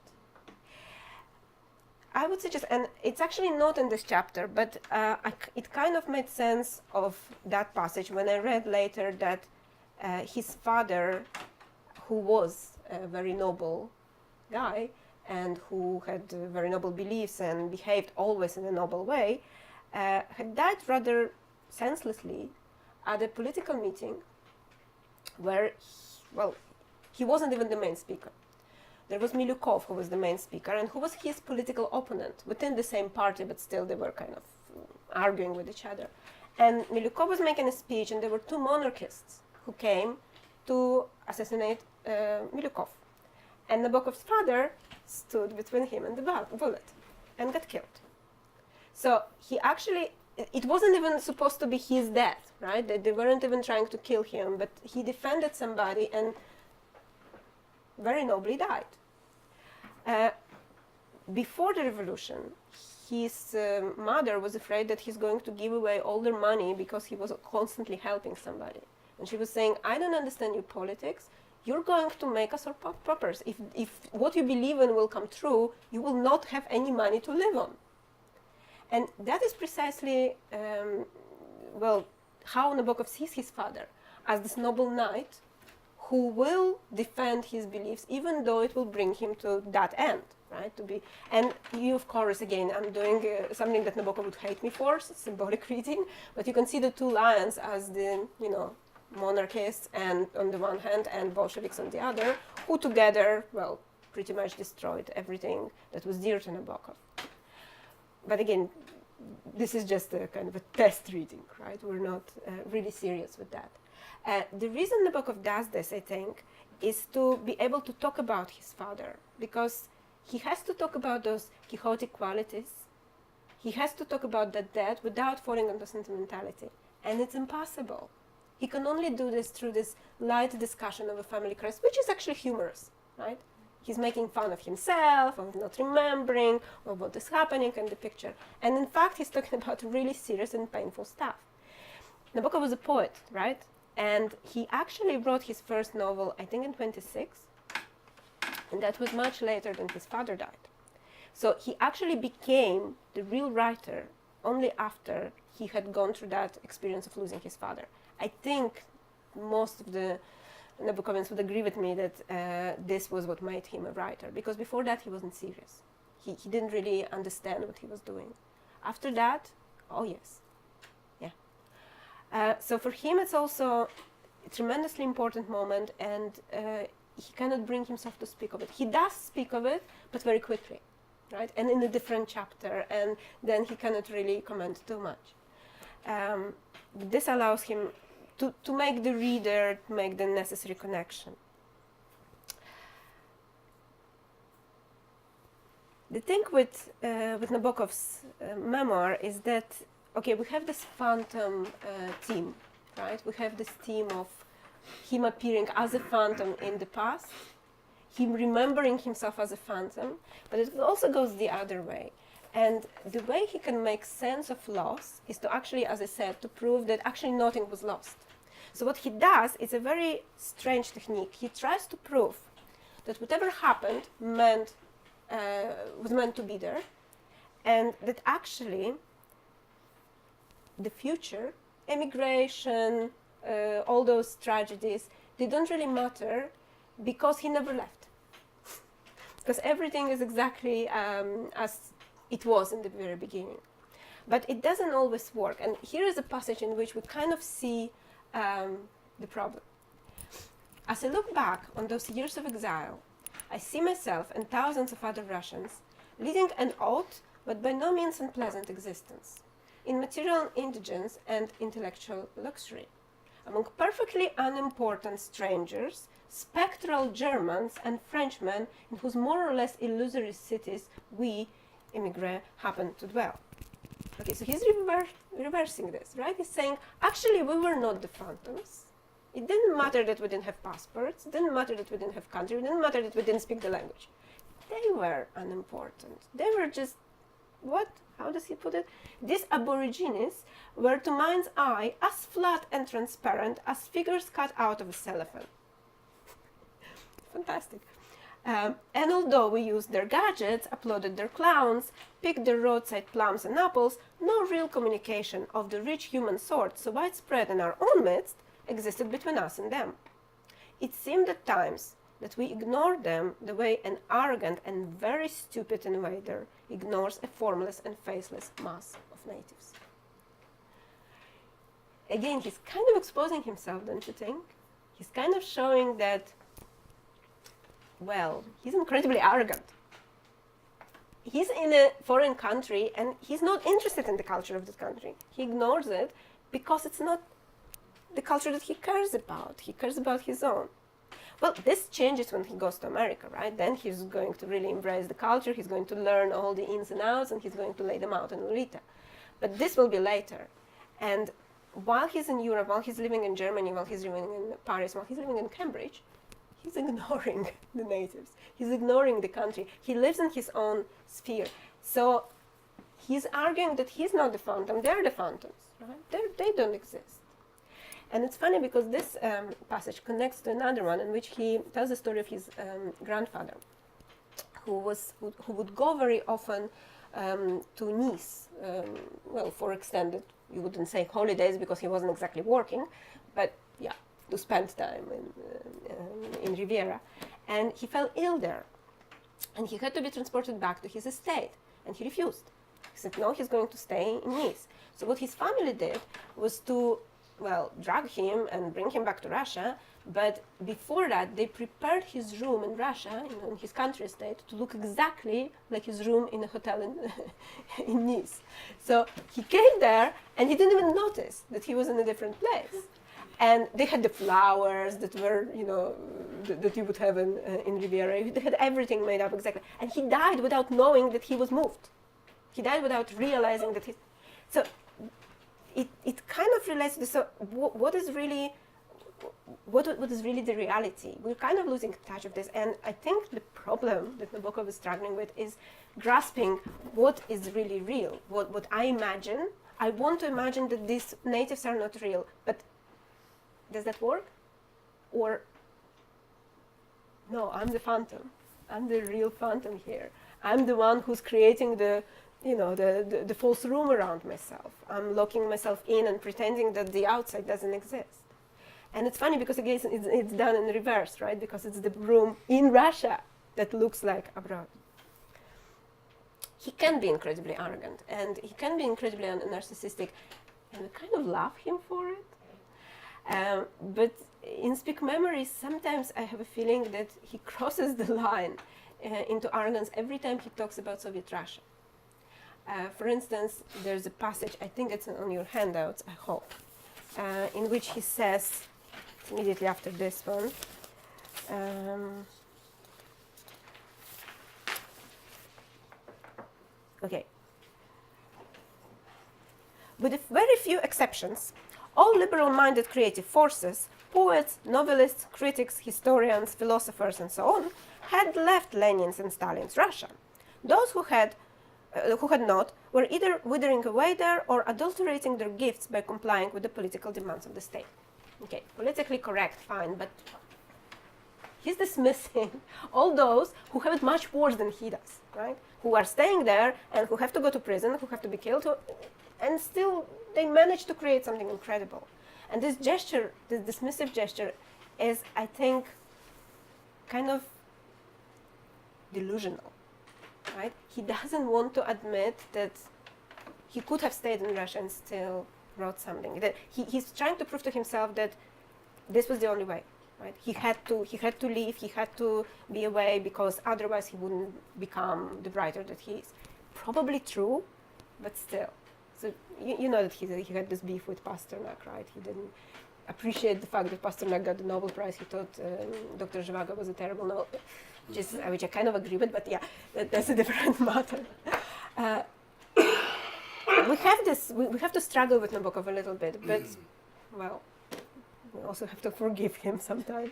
I would suggest, and it's actually not in this chapter, but it kind of made sense of that passage when I read later that his father, who was a very noble guy and who had very noble beliefs and behaved always in a noble way, had died rather senselessly at a political meeting where, he wasn't even the main speaker. There was Milukov, who was the main speaker, and who was his political opponent within the same party, but still they were kind of arguing with each other. And Milukov was making a speech, and there were two monarchists who came to assassinate Milukov. And Nabokov's father stood between him and the bullet and got killed. So he actually, it wasn't even supposed to be his death, right? They weren't even trying to kill him, but he defended somebody and very nobly died. Before the revolution, his mother was afraid that he's going to give away all their money because he was constantly helping somebody. And she was saying, I don't understand your politics. You're going to make us our paupers. If what you believe in will come true, you will not have any money to live on. And that is precisely, how Nabokov sees his father, as this noble knight who will defend his beliefs, even though it will bring him to that end, right? And you, of course, again, I'm doing something that Nabokov would hate me for, symbolic reading, but you can see the two lions as the, monarchists and on the one hand and Bolsheviks on the other, who together, pretty much destroyed everything that was dear to Nabokov. But again, this is just a kind of a test reading, right? We're not really serious with that. The reason Nabokov does this, I think, is to be able to talk about his father, because he has to talk about those quixotic qualities. He has to talk about that death without falling into sentimentality. And it's impossible. He can only do this through this light discussion of a family crest, which is actually humorous, right? He's making fun of himself, of not remembering, of what is happening in the picture. And in fact, he's talking about really serious and painful stuff. Nabokov was a poet, right? And he actually wrote his first novel, I think in 26, and that was much later than his father died. So he actually became the real writer only after he had gone through that experience of losing his father. I think most of the Nabokovians would agree with me that this was what made him a writer, because before that he wasn't serious. He didn't really understand what he was doing. After that, oh yes, yeah. So for him it's also a tremendously important moment, and he cannot bring himself to speak of it. He does speak of it, but very quickly, right? And in a different chapter, and then he cannot really comment too much. This allows him to make the reader make the necessary connection. The thing with Nabokov's memoir is that, okay, we have this phantom theme, right? We have this theme of him appearing as a phantom in the past, him remembering himself as a phantom, but it also goes the other way. And the way he can make sense of loss is to actually, as I said, to prove that actually nothing was lost. So what he does is a very strange technique. He tries to prove that whatever happened was meant to be there, and that actually the future, emigration, all those tragedies, they don't really matter because he never left. Because everything is exactly as it was in the very beginning. But it doesn't always work. And here is a passage in which we kind of see the problem. As I look back on those years of exile, I see myself and thousands of other Russians leading an odd but by no means unpleasant existence, in material indigence and intellectual luxury, among perfectly unimportant strangers, spectral Germans and Frenchmen in whose more or less illusory cities we, immigrants, happen to dwell. Okay, so he's reversing this, right? He's saying, actually, we were not the phantoms. It didn't matter that we didn't have passports. It didn't matter that we didn't have country. It didn't matter that we didn't speak the language. they were unimportant. They were just, what? How does he put it? These aborigines were to mind's eye as flat and transparent as figures cut out of a cellophane. Fantastic. And although we used their gadgets, applauded their clowns, picked their roadside plums and apples, no real communication of the rich human sort so widespread in our own midst existed between us and them. It seemed at times that we ignored them the way an arrogant and very stupid invader ignores a formless and faceless mass of natives. Again, he's kind of exposing himself, don't you think? He's kind of showing that, well, he's incredibly arrogant. He's in a foreign country and he's not interested in the culture of this country. He ignores it because it's not the culture that he cares about. He cares about his own. Well, this changes when he goes to America, right? Then he's going to really embrace the culture, he's going to learn all the ins and outs, and he's going to lay them out in Lolita. But this will be later. And while he's in Europe, while he's living in Germany, while he's living in Paris, while he's living in Cambridge, he's ignoring the natives. He's ignoring the country. He lives in his own sphere. So he's arguing that he's not the phantom, they're the phantoms, right? They don't exist. And it's funny because this passage connects to another one in which he tells the story of his grandfather, who would go very often to Nice, well, for extended, you wouldn't say holidays because he wasn't exactly working, but yeah, to spend time in Riviera. And he fell ill there, and he had to be transported back to his estate, and he refused. He said, no, he's going to stay in Nice. So what his family did was to, well, drag him and bring him back to Russia, but before that, they prepared his room in Russia, in his country estate, to look exactly like his room in a hotel in Nice. So he came there, and he didn't even notice that he was in a different place. And they had the flowers that were, that you would have in Riviera. They had everything made up exactly. And he died without knowing that he was moved. He died without realizing that he... So it kind of relates to this. So what is really the reality? We're kind of losing touch of this, and I think the problem that Nabokov is struggling with is grasping what is really real. What I imagine, I want to imagine that these natives are not real, but does that work? Or no, I'm the phantom. I'm the real phantom here. I'm the one who's creating the false room around myself. I'm locking myself in and pretending that the outside doesn't exist. And it's funny because again, it's done in reverse, right? Because it's the room in Russia that looks like abroad. He can be incredibly arrogant, and he can be incredibly narcissistic, and we kind of love him for it. But in Speak Memories, sometimes I have a feeling that he crosses the line into arrogance every time he talks about Soviet Russia. For instance, there's a passage, I think it's on your handouts, I hope, in which he says, immediately after this one, okay. With very few exceptions, all liberal-minded creative forces, poets, novelists, critics, historians, philosophers, and so on, had left Lenin's and Stalin's Russia. Those who had not were either withering away there or adulterating their gifts by complying with the political demands of the state. Okay, politically correct, fine, but he's dismissing all those who have it much worse than he does, right? Who are staying there and who have to go to prison, who have to be killed, and still they manage to create something incredible. And this gesture, this dismissive gesture, is, I think, kind of delusional, right? He doesn't want to admit that he could have stayed in Russia and still wrote something. That he's trying to prove to himself that this was the only way, right? He had to leave, he had to be away because otherwise he wouldn't become the writer that he is. Probably true, but still. So you know that he had this beef with Pasternak, right? He didn't appreciate the fact that Pasternak got the Nobel Prize. He thought Dr. Zhivago was a terrible novel, which I kind of agree with, but yeah, that's a different matter. We have to struggle with Nabokov a little bit, but, well, we also have to forgive him sometimes.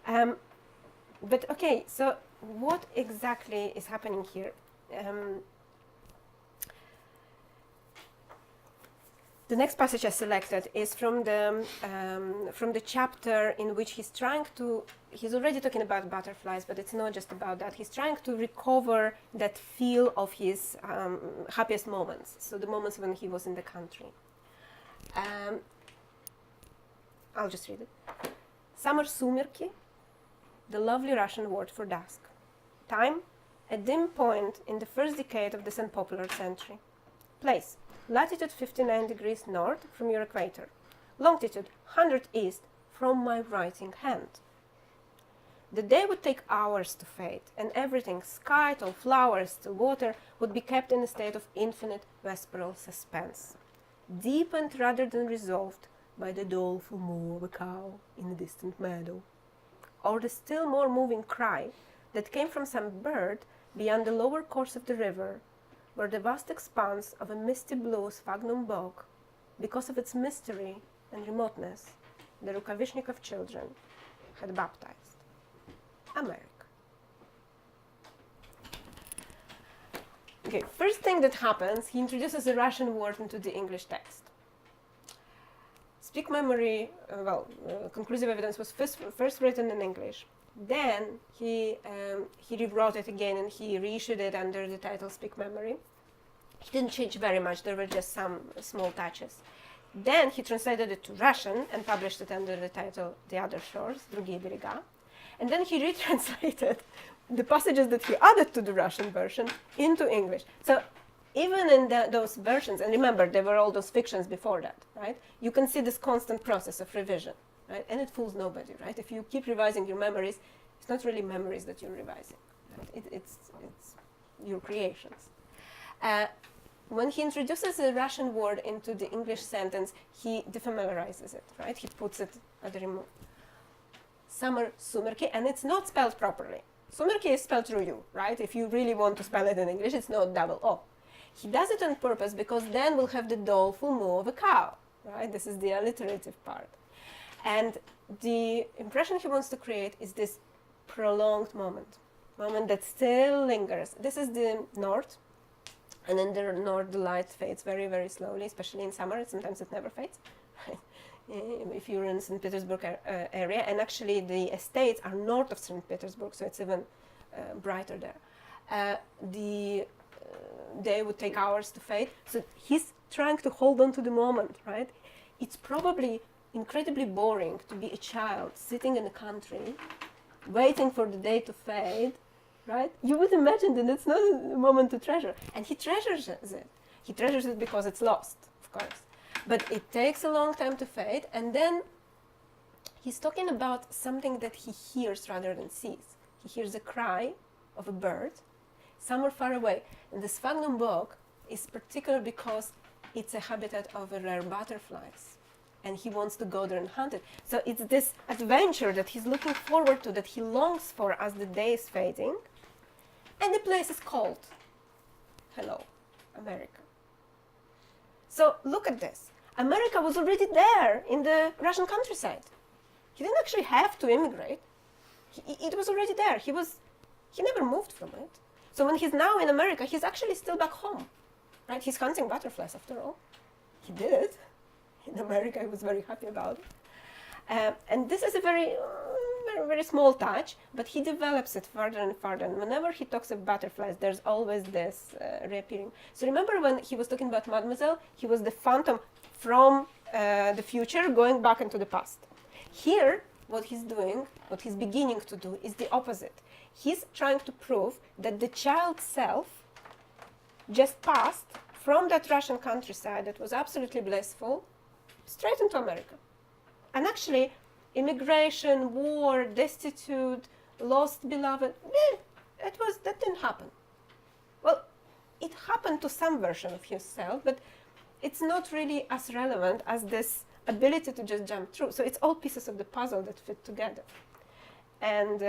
But okay, so what exactly is happening here? The next passage I selected is from the chapter in which he's already talking about butterflies, but it's not just about that. He's trying to recover that feel of his happiest moments, so the moments when he was in the country. I'll just read it. Summer sumirki, the lovely Russian word for dusk. Time, a dim point in the first decade of this unpopular century. Place, latitude 59 degrees north from your equator. Longitude 100 east from my writing hand. The day would take hours to fade, and everything, sky till flowers till water, would be kept in a state of infinite vesperal suspense, deepened rather than resolved by the doleful moo of a cow in a distant meadow, or the still more moving cry that came from some bird beyond the lower course of the river, where the vast expanse of a misty blue sphagnum bog, because of its mystery and remoteness, the Rukavishnikov children had baptized America. Okay, first thing that happens, he introduces a Russian word into the English text. Speak memory, conclusive evidence was first written in English. Then he rewrote it again and he reissued it under the title Speak Memory. He didn't change very much, there were just some small touches. Then he translated it to Russian and published it under the title The Other Shores, Другие берега. And then he retranslated the passages that he added to the Russian version into English. So even in those versions, and remember, there were all those fictions before that, right? You can see this constant process of revision, right? And it fools nobody, right? If you keep revising your memories, it's not really memories that you're revising, right? It's your creations. When he introduces a Russian word into the English sentence, he defamiliarizes it, right? He puts it at the remote. Summer sumirki, and it's not spelled properly. Sumirki is spelled through U, right? If you really want to spell it in English, it's not double O. He does it on purpose because then we'll have the doleful moo of a cow, right? This is the alliterative part. And the impression he wants to create is this prolonged moment that still lingers. This is the north, and in the north the light fades very, very slowly, especially in summer. Sometimes it never fades, right? If you're in St. Petersburg area, and actually the estates are north of St. Petersburg, so it's even brighter there. The day would take hours to fade, so he's trying to hold on to the moment, right? It's probably incredibly boring to be a child sitting in a country, waiting for the day to fade, right? You would imagine that it's not a moment to treasure, and he treasures it. He treasures it because it's lost, of course. But it takes a long time to fade, and then he's talking about something that he hears rather than sees. He hears a cry of a bird somewhere far away. And the sphagnum bog is particular because it's a habitat of rare butterflies, and he wants to go there and hunt it. So it's this adventure that he's looking forward to, that he longs for as the day is fading, and the place is called, hello, America. So look at this. America was already there in the Russian countryside. He didn't actually have to immigrate. It was already there. He never moved from it. So when he's now in America, he's actually still back home, right? He's hunting butterflies after all. He did it. In America, he was very happy about it. And this is a very, very small touch, but he develops it further and further. And whenever he talks of butterflies, there's always this reappearing. So remember when he was talking about Mademoiselle, he was the phantom from the future going back into the past. Here, what he's beginning to do is the opposite. He's trying to prove that the child self just passed from that Russian countryside that was absolutely blissful straight into America. And actually, immigration, war, destitute, lost beloved, that didn't happen. Well, it happened to some version of himself, but it's not really as relevant as this ability to just jump through. So it's all pieces of the puzzle that fit together. And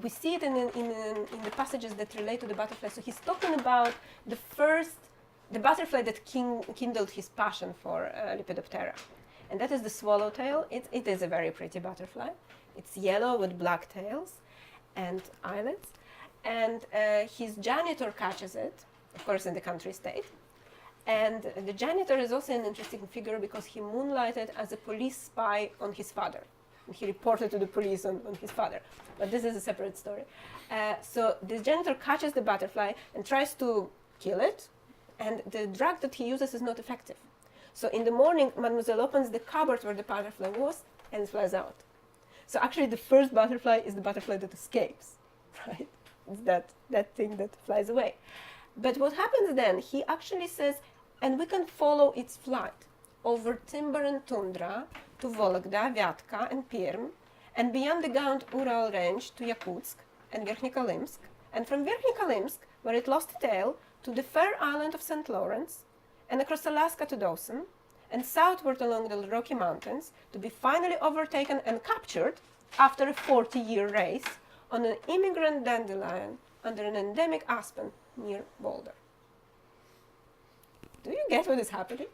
we see it in the passages that relate to the butterfly. So he's talking about the butterfly that kindled his passion for Lepidoptera. And that is the swallowtail. It is a very pretty butterfly. It's yellow with black tails. and eyelids. And his janitor catches it, of course, in the country estate. And the janitor is also an interesting figure because he moonlighted as a police spy on his father. He reported to the police on his father. But this is a separate story. So this janitor catches the butterfly and tries to kill it. And the drug that he uses is not effective. So in the morning, Mademoiselle opens the cupboard where the butterfly was and it flies out. So actually the first butterfly is the butterfly that escapes, right? It's that thing that flies away. But what happens then, he actually says, and we can follow its flight over timber and tundra to Vologda, Vyatka and Perm, and beyond the Gaunt Ural range to Yakutsk and Verkhnikalimsk, and from Verkhnikalimsk, where it lost a tail, to the fair island of St. Lawrence, and across Alaska to Dawson, and southward along the Rocky Mountains, to be finally overtaken and captured after a 40-year race on an immigrant dandelion under an endemic aspen near Boulder. Do you get what is happening?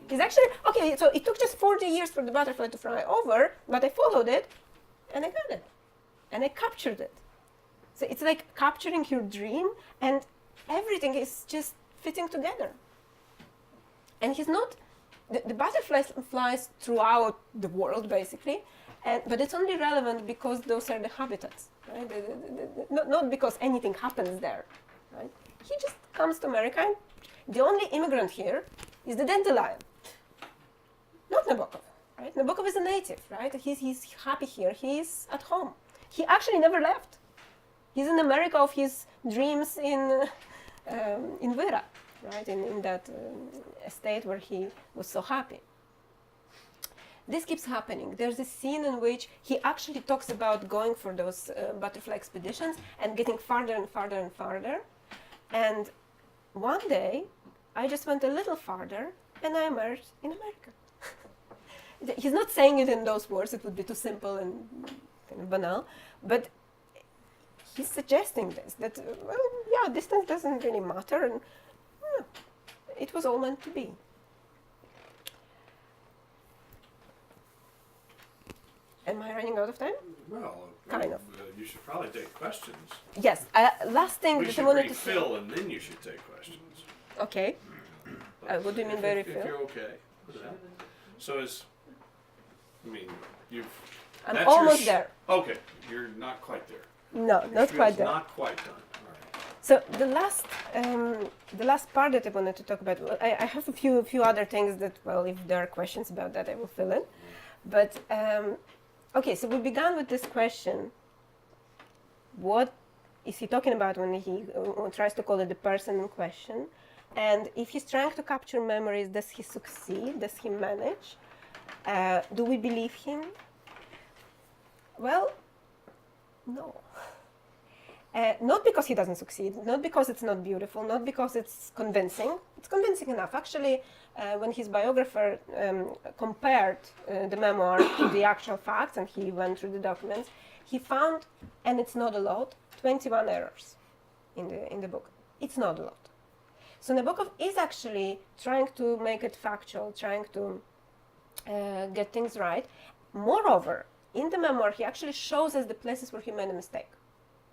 It's actually, okay, so it took just 40 years for the butterfly to fly over, but I followed it, and I got it. And I captured it. So it's like capturing your dream, and everything is just fitting together. And he's not, the butterfly flies throughout the world, basically, but it's only relevant because those are the habitats, right? Not because anything happens there, right? He just comes to America, and the only immigrant here is the dandelion, not Nabokov, right? Nabokov is a native, right? He's happy here, he's at home. He actually never left. He's in America of his dreams in Vera, right? In that estate where he was so happy. This keeps happening. There's a scene in which he actually talks about going for those butterfly expeditions and getting farther and farther and farther. And one day, I just went a little farther and I emerged in America. He's not saying it in those words, it would be too simple and kind of banal, but he's suggesting this, that, well, yeah, distance doesn't really matter, and it was all meant to be. Am I running out of time? Well, Kind of. You should probably take questions. Yes, last thing We that I should wanted to say. refill and then you should take questions. Okay. But What do you mean if- by if refill? you're okay with that. So you've... I'm that's your almost there. Okay, you're not quite there. No, Your not quite spiel's there. Not quite done. All right. So the last part that I wanted to talk about, well, I have a few other things that, well, if there are questions about that, I will fill in. But okay, so we began with this question: what is he talking about when he tries to call it the person in question? And if he's trying to capture memories, does he succeed? Does he manage? Do we believe him? Well, no. Not because he doesn't succeed, not because it's not beautiful, not because it's convincing. It's convincing enough. Actually, when his biographer compared the memoir to the actual facts, and he went through the documents, he found, and it's not a lot, 21 errors in the book. It's not a lot. So Nabokov is actually trying to make it factual, trying to get things right. Moreover, in the memoir, he actually shows us the places where he made a mistake.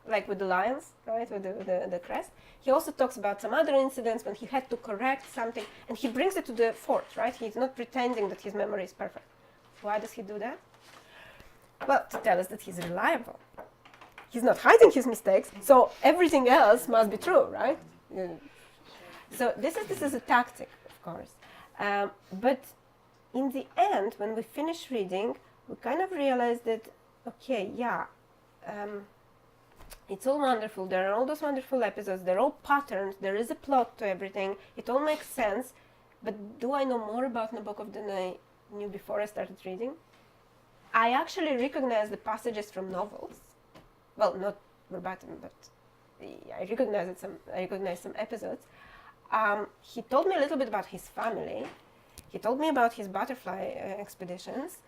Like with the lions, right, with the crest. He also talks about some other incidents when he had to correct something, and he brings it to the fore, right? He's not pretending that his memory is perfect. Why does he do that? Well, to tell us that he's reliable. He's not hiding his mistakes, so everything else must be true, right? So this is a tactic, of course. But in the end, when we finish reading, we kind of realize that, okay, yeah, it's all wonderful. There are all those wonderful episodes. They're all patterns. There is a plot to everything. It all makes sense. But do I know more about Nabokov than I knew before I started reading? I actually recognize the passages from novels. Well, not verbatim, but I recognize some episodes. He told me a little bit about his family. He told me about his butterfly expeditions.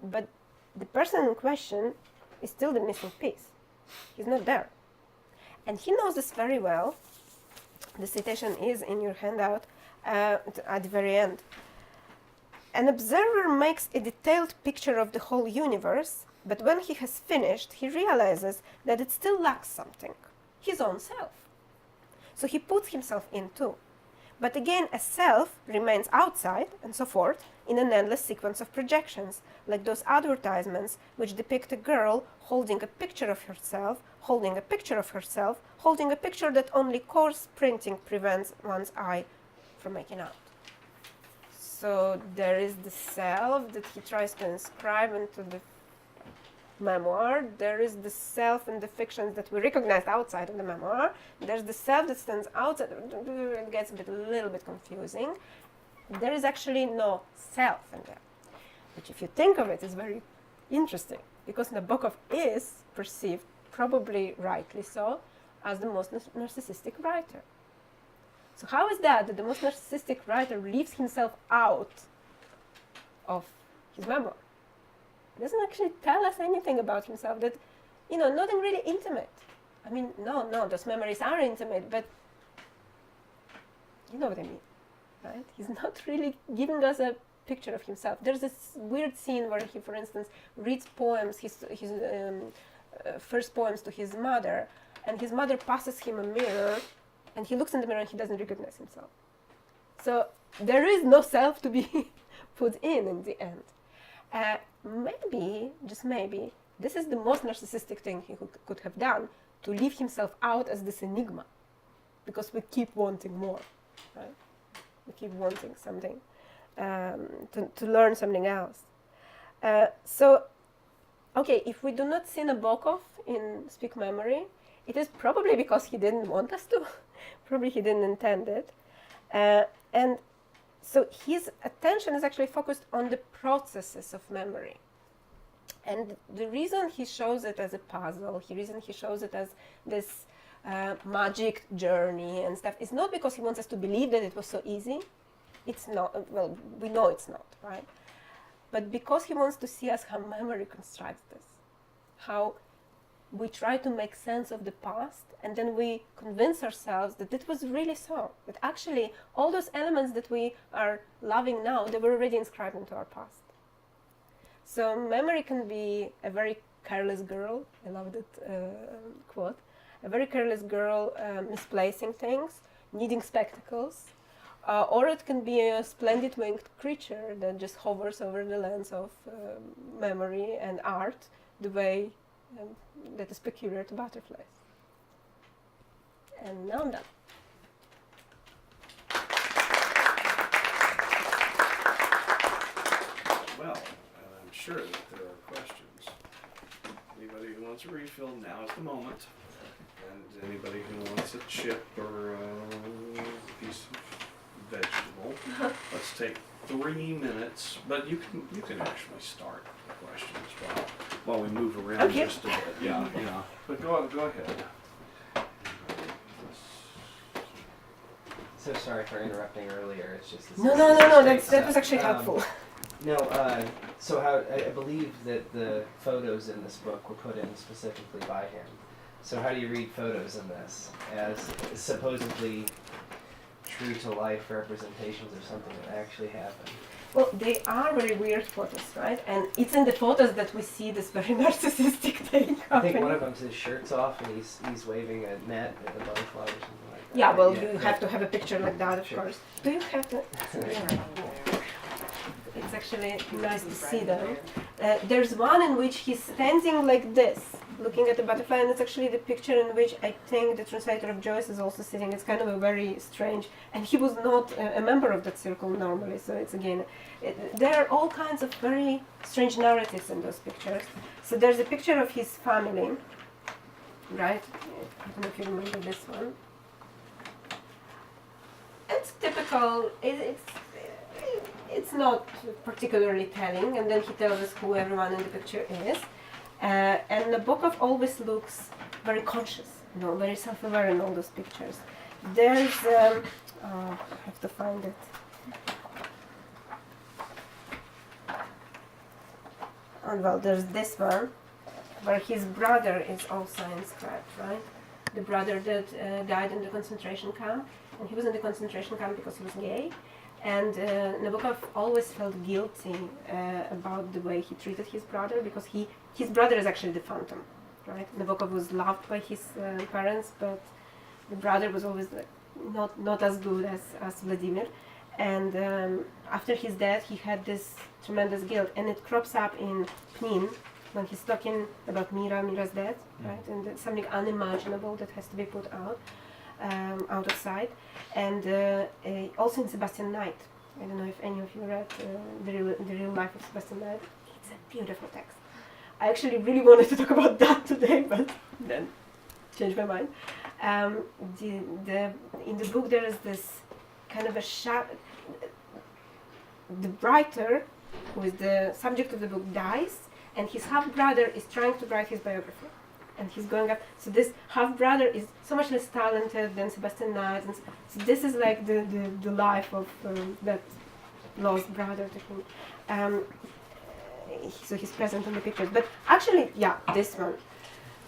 But the person in question is still the missing piece. He's not there. And he knows this very well. The citation is in your handout at the very end. An observer makes a detailed picture of the whole universe, but when he has finished, he realizes that it still lacks something, his own self. So he puts himself in too. But again, a self remains outside, and so forth, in an endless sequence of projections, like those advertisements which depict a girl holding a picture of herself, holding a picture of herself, holding a picture that only coarse printing prevents one's eye from making out. So there is the self that he tries to inscribe into the memoir. There is the self in the fictions that we recognize outside of the memoir. There's the self that stands outside. It gets a little bit confusing. There is actually no self in there, which, if you think of it, is very interesting, because Nabokov is perceived, probably rightly so, as the most narcissistic writer. So how is that the most narcissistic writer leaves himself out of his memoir? It doesn't actually tell us anything about himself, that, nothing really intimate. I mean, no, those memories are intimate, but you know what I mean, right? He's not really giving us a picture of himself. There's this weird scene where he, for instance, reads poems, his first poems to his mother, and his mother passes him a mirror, and he looks in the mirror and he doesn't recognize himself. So there is no self to be put in the end. Maybe, just maybe, this is the most narcissistic thing he could have done, to leave himself out as this enigma, because we keep wanting more, right? We keep wanting something, to learn something else. So, okay, if we do not see Nabokov in Speak Memory, it is probably because he didn't want us to. Probably he didn't intend it. And so his attention is actually focused on the processes of memory. And the reason he shows it as a puzzle, the reason he shows it as this magic journey and stuff, is not because he wants us to believe that it was so easy. It's not, well, we know it's not, right? But because he wants to see us how memory constructs this, how we try to make sense of the past, and then we convince ourselves that it was really so, that actually all those elements that we are loving now, they were already inscribed into our past. So memory can be a very careless girl, I love that quote, a very careless girl misplacing things, needing spectacles, or it can be a splendid winged creature that just hovers over the lands of memory and art, the way that is peculiar to butterflies. And now I'm done. Well, I'm sure that there are questions. Anybody who wants a refill, now is the moment. And anybody who wants a chip or a piece of vegetable, let's take 3 minutes. But you can actually start the questions while we move around just a bit. Yeah. But go ahead. So sorry for interrupting earlier. It's just No. That was actually helpful. So how I believe that the photos in this book were put in specifically by him. So how do you read photos in this as supposedly true to life representations of something that actually happened? Well, they are very weird photos, right? And it's in the photos that we see this very narcissistic thing I happening. think one of them's his shirt's off and he's waving a net at a butterfly or something like that. Yeah, well, you have to have a picture like that, of course. Do you have to? It's actually nice to see them. There's one in which he's standing like this, looking at the butterfly, and it's actually the picture in which I think the translator of Joyce is also sitting. It's kind of a very strange, and he was not a member of that circle normally, so it's again, there are all kinds of very strange narratives in those pictures. So there's a picture of his family, right? I don't know if you remember this one. It's typical, it's not particularly telling, and then he tells us who everyone in the picture is. And Nabokov always looks very conscious, very self-aware in all those pictures. There's, I have to find it. And well, there's this one, where his brother is also inscribed, right? The brother that died in the concentration camp, and he was in the concentration camp because he was gay. And Nabokov always felt guilty about the way he treated his brother, because his brother is actually the phantom, right? Nabokov was loved by his parents, but the brother was always like not as good as Vladimir. And after his death, he had this tremendous guilt, and it crops up in Pnin when he's talking about Mira's death, right? And it's something unimaginable that has to be put out of sight. And also in Sebastian Knight. I don't know if any of you read the real life of Sebastian Knight. It's a beautiful text. I actually really wanted to talk about that today, but then changed my mind. In the book there is this kind of a the writer, who is the subject of the book, dies, and his half-brother is trying to write his biography. And he's going up. So this half-brother is so much less talented than Sebastian Knight. And so this is like the life of that lost brother to him. So he's present in the pictures. But actually, yeah, this one.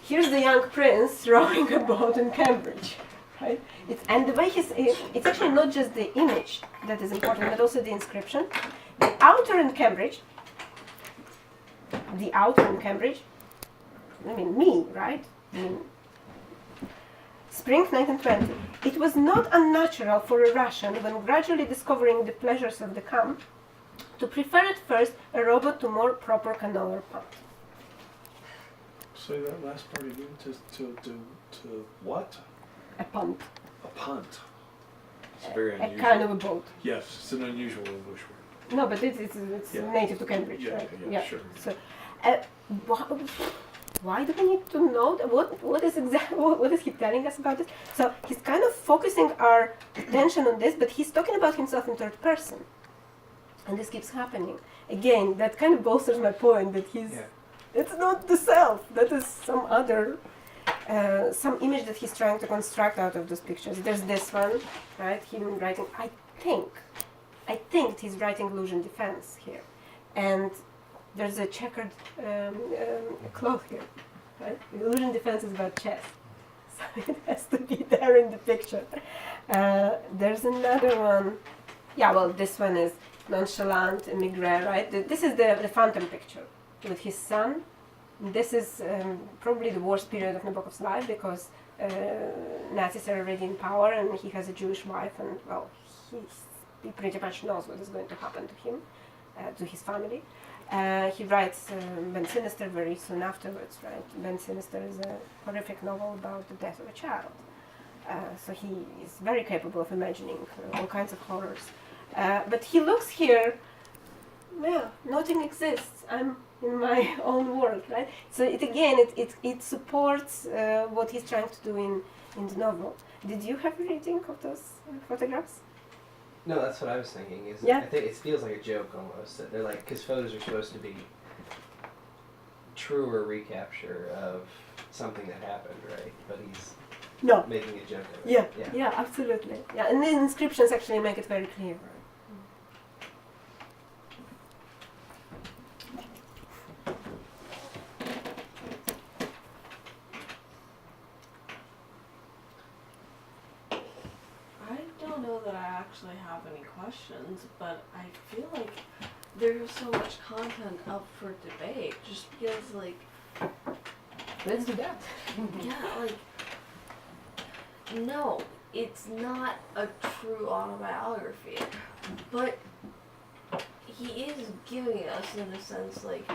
Here's the young prince rowing a boat in Cambridge. Right? And the way it's actually not just the image that is important, but also the inscription. The author in Cambridge, I mean, me, right? Spring 1920. It was not unnatural for a Russian, when gradually discovering the pleasures of the camp, to prefer at first a robot to more proper canoe or punt. Say that last part again. To what? A punt. A punt. It's very A unusual. kind of a boat. Yes, it's an unusual English word. No, but it's Yeah. native to Cambridge, Yeah, right? yeah, sure. So, why do we need to know that? What is he telling us about this? So he's kind of focusing our attention on this, but he's talking about himself in third person, and this keeps happening. Again, that kind of bolsters my point that it's not the self. That is some other, some image that he's trying to construct out of those pictures. There's this one, right? Him writing. I think he's writing illusion defense here, and there's a checkered cloth here, right? Illusion defense is about chess, so it has to be there in the picture. There's another one. Yeah, well, this one is nonchalant emigre, right? This is the phantom picture with his son. This is probably the worst period of Nabokov's life, because Nazis are already in power, and he has a Jewish wife, and well, he pretty much knows what is going to happen to him, to his family. He writes Ben Sinister very soon afterwards, right? Ben Sinister is a horrific novel about the death of a child. So he is very capable of imagining all kinds of horrors. But he looks here, nothing exists. I'm in my own world, right? So it supports what he's trying to do in the novel. Did you have a reading of those photographs? No, that's what I was thinking. Yeah. I think it feels like a joke almost. That they're like, because photos are supposed to be truer recapture of something that happened, right? But he's making a joke of it. Yeah, absolutely. Yeah, and the inscriptions actually make it very clear. I don't know that I actually have any questions, but I feel like there's so much content up for debate. Just feels like, Let's do that. yeah, like, no, it's not a true autobiography, but he is giving us, in a sense, like,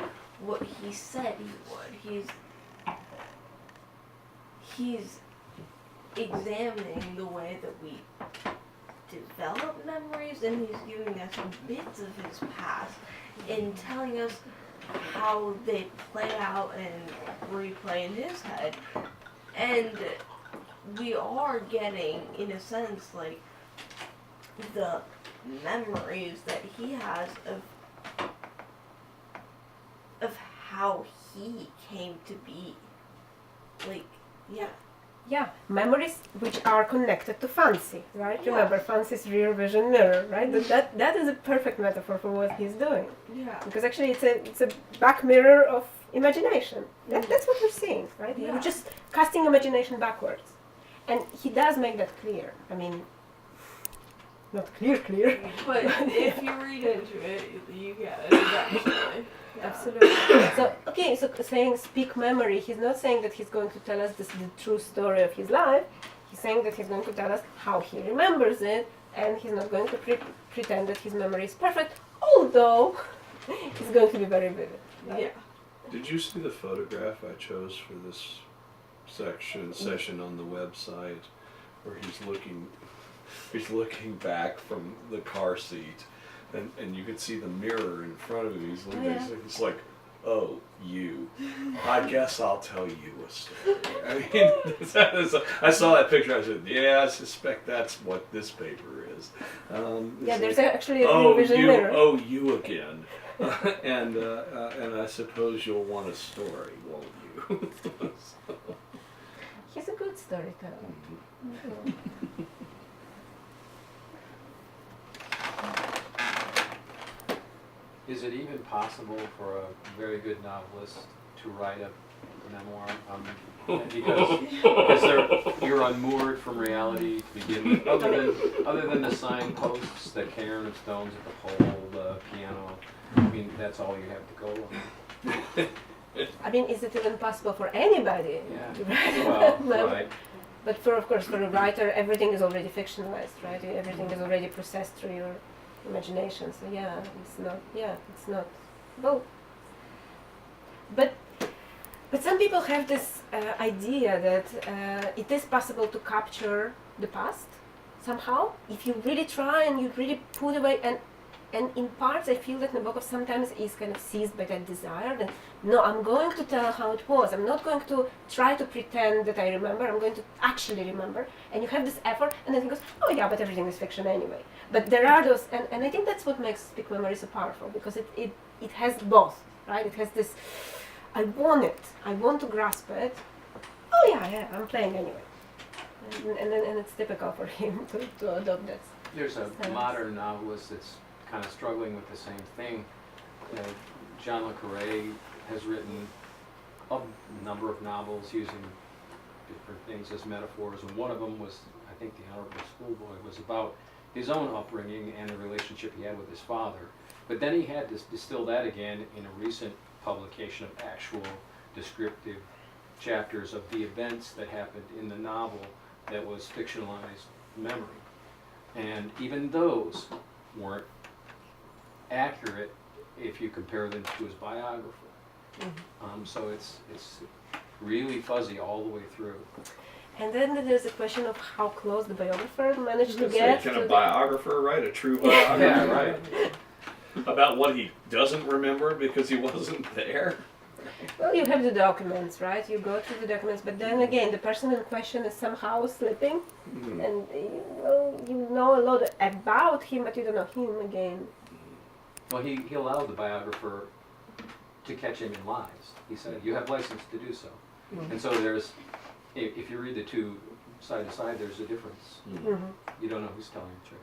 what he said he would. He's examining the way that we develop memories, and he's giving us bits of his past and telling us how they play out and replay in his head. And we are getting, in a sense, like, the memories that he has of how he came to be. Like, yeah. Yeah, memories which are connected to fancy, right? Yeah. Remember, fancy is rear vision mirror, right? That is a perfect metaphor for what he's doing. Yeah. Because actually it's a back mirror of imagination. That's what we're seeing, right? Yeah. We're just casting imagination backwards. And he does make that clear. I mean, not clear. But if you read into it, you get it eventually. Yeah. Absolutely. So saying speak memory, he's not saying that he's going to tell us the true story of his life. He's saying that he's going to tell us how he remembers it, and he's not going to pretend that his memory is perfect, although it's going to be very vivid. Right? Yeah. Did you see the photograph I chose for this session on the website, where he's looking back from the car seat, and you can see the mirror in front of him. He's looking. He's like, "Oh, you. I guess I'll tell you a story." I mean, I saw that picture. I said, "Yeah, I suspect that's what this paper is." There's actually a "Oh, vision you. mirror. Oh, you again." And I suppose you'll want a story, won't you? He's a good storyteller. Is it even possible for a very good novelist to write a memoir? Because you're unmoored from reality to begin with, other than the signposts, the cairn of stones at the pole, the piano. I mean, that's all you have to go on. I mean, is it even possible for anybody to write Well, memoir? right. But of course, for a writer, everything is already fictionalized, right? Everything is already processed through your imagination. So it's not. Well, but some people have this idea that it is possible to capture the past somehow if you really try and you really put away. And in parts, I feel that Nabokov sometimes is kind of seized by that desire that, no, I'm going to tell how it was. I'm not going to try to pretend that I remember. I'm going to actually remember. And you have this effort, and then he goes, oh yeah, but everything is fiction anyway. But there are those, and I think that's what makes Speak Memory so powerful, because it has both, right? It has this, I want to grasp it. Oh yeah, I'm playing anyway. And it's typical for him to adopt that. There's a modern novelist that's kind of struggling with the same thing. John le Carré has written a number of novels using different things as metaphors, and one of them was, I think, The Honorable Schoolboy, was about his own upbringing and the relationship he had with his father. But then he had to distill that again in a recent publication of actual descriptive chapters of the events that happened in the novel that was fictionalized memory. And even those weren't accurate if you compare them to his biographer. So it's really fuzzy all the way through. And then there's a question of how close the biographer managed to get. Can a biographer write a true biography? Yeah, right. About what he doesn't remember because he wasn't there? Well, you have the documents, right? You go through the documents, but then again, the person in question is somehow slipping, and you know a lot about him, but you don't know him again. Well, he allowed the biographer to catch him in lies. He said, you have license to do so. And so there's, if you read the two side to side, there's a difference. You don't know who's telling the truth.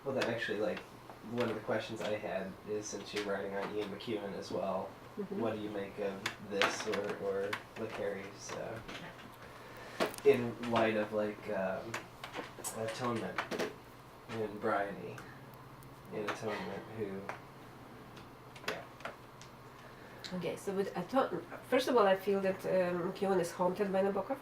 Well, then actually, like, one of the questions I had is, since you're writing on Ian McEwan as well, what do you make of this or Le Carré's in light of, like, Atonement and Bryony in Atonement, who, Okay, so with first of all, I feel that McEwan is haunted by Nabokov.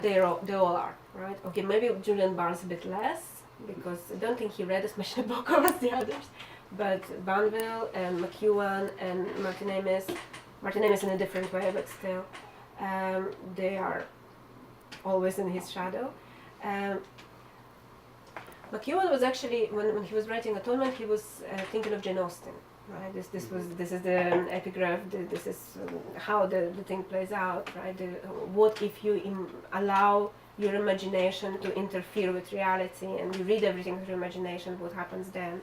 They all are, right? Okay, maybe Julian Barnes a bit less, because I don't think he read as much Nabokov as the others. But Banville and McEwan and Martin Amis in a different way, but still, they are always in his shadow. McEwan was actually, when he was writing Atonement, he was thinking of Jane Austen. Right. This is the epigraph. This is how the thing plays out. Right. What if you allow your imagination to interfere with reality, and you read everything through imagination? What happens then?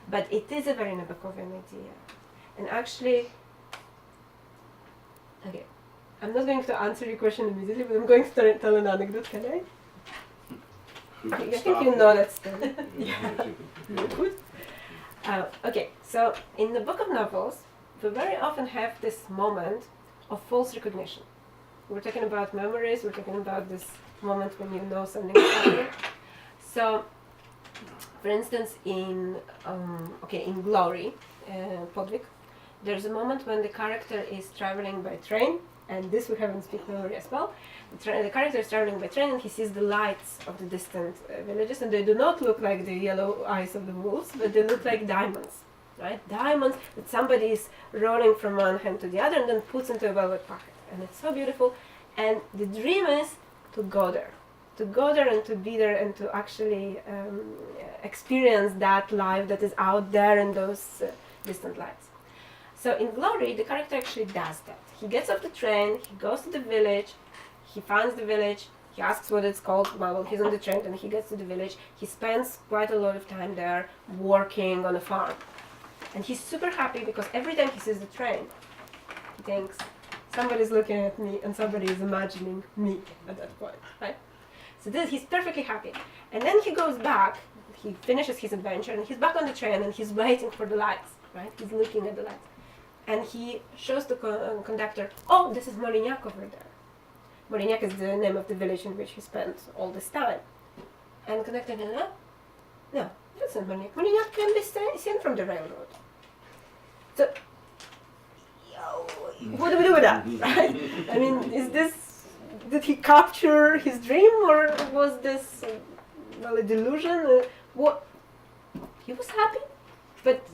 But it is a very Nabokovian idea, and actually, okay, I'm not going to answer your question immediately, but I'm going to tell an anecdote. Can I? I think you know that story. Good. Okay, so in the book of novels, we very often have this moment of false recognition. We're talking about memories. We're talking about this moment when you know something is happening. So, for instance, in Glory, Podvig, there's a moment when the character is traveling by train, and this we have in Speak Memory as well. The character is traveling by train, and he sees the lights of the distant villages, and they do not look like the yellow eyes of the wolves, but they look like diamonds, right? Diamonds that somebody is rolling from one hand to the other and then puts into a velvet pocket, and it's so beautiful. And the dream is to go there and to be there and to actually experience that life that is out there in those distant lights. So in Glory, the character actually does that. He gets off the train, he goes to the village, he finds the village, he asks what it's called. Well, he's on the train and he gets to the village. He spends quite a lot of time there working on a farm. And he's super happy because every time he sees the train, he thinks, somebody's looking at me and somebody is imagining me at that point, right? So he's perfectly happy. And then he goes back, he finishes his adventure, and he's back on the train and he's waiting for the lights, right? He's looking at the lights. And he shows the conductor, oh, this is Molignac over there. Molignac is the name of the village in which he spent all this time. And the conductor goes, no, that's not Molignac. Molignac can be seen from the railroad. So, what do we do with that, right? I mean, did he capture his dream, or was this a delusion? What? He was happy, but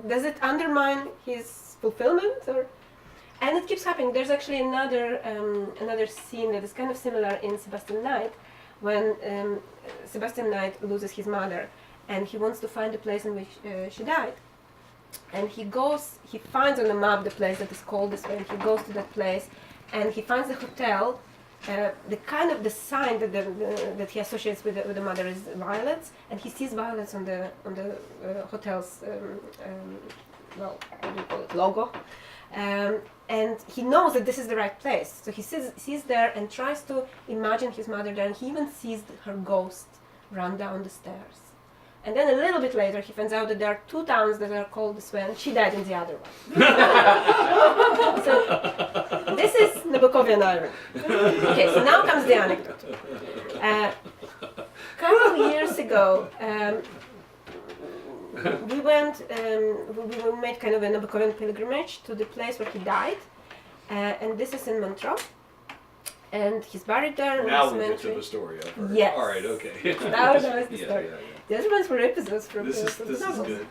does it undermine his fulfillment? And it keeps happening. There's actually another scene that is kind of similar in Sebastian Knight, when Sebastian Knight loses his mother, and he wants to find the place in which she died. And he finds on the map the place that is called this way, and he goes to that place, and he finds the hotel. The sign that he associates with the mother is violets, and he sees violets on the hotel's what do you call it, logo, and he knows that this is the right place. So he sees there and tries to imagine his mother there, and he even sees her ghost run down the stairs. And then a little bit later, he finds out that there are two towns that are called this way, and she died in the other one. So this is Nabokovian irony. Okay, so now comes the anecdote. A couple of years ago, we made kind of a Nabokovian pilgrimage to the place where he died, and this is in Montreux. And he's buried there. Now we get to the story. Yes. All right. Okay. Now is the story. Yeah. The other ones were episodes from This the is novels. good.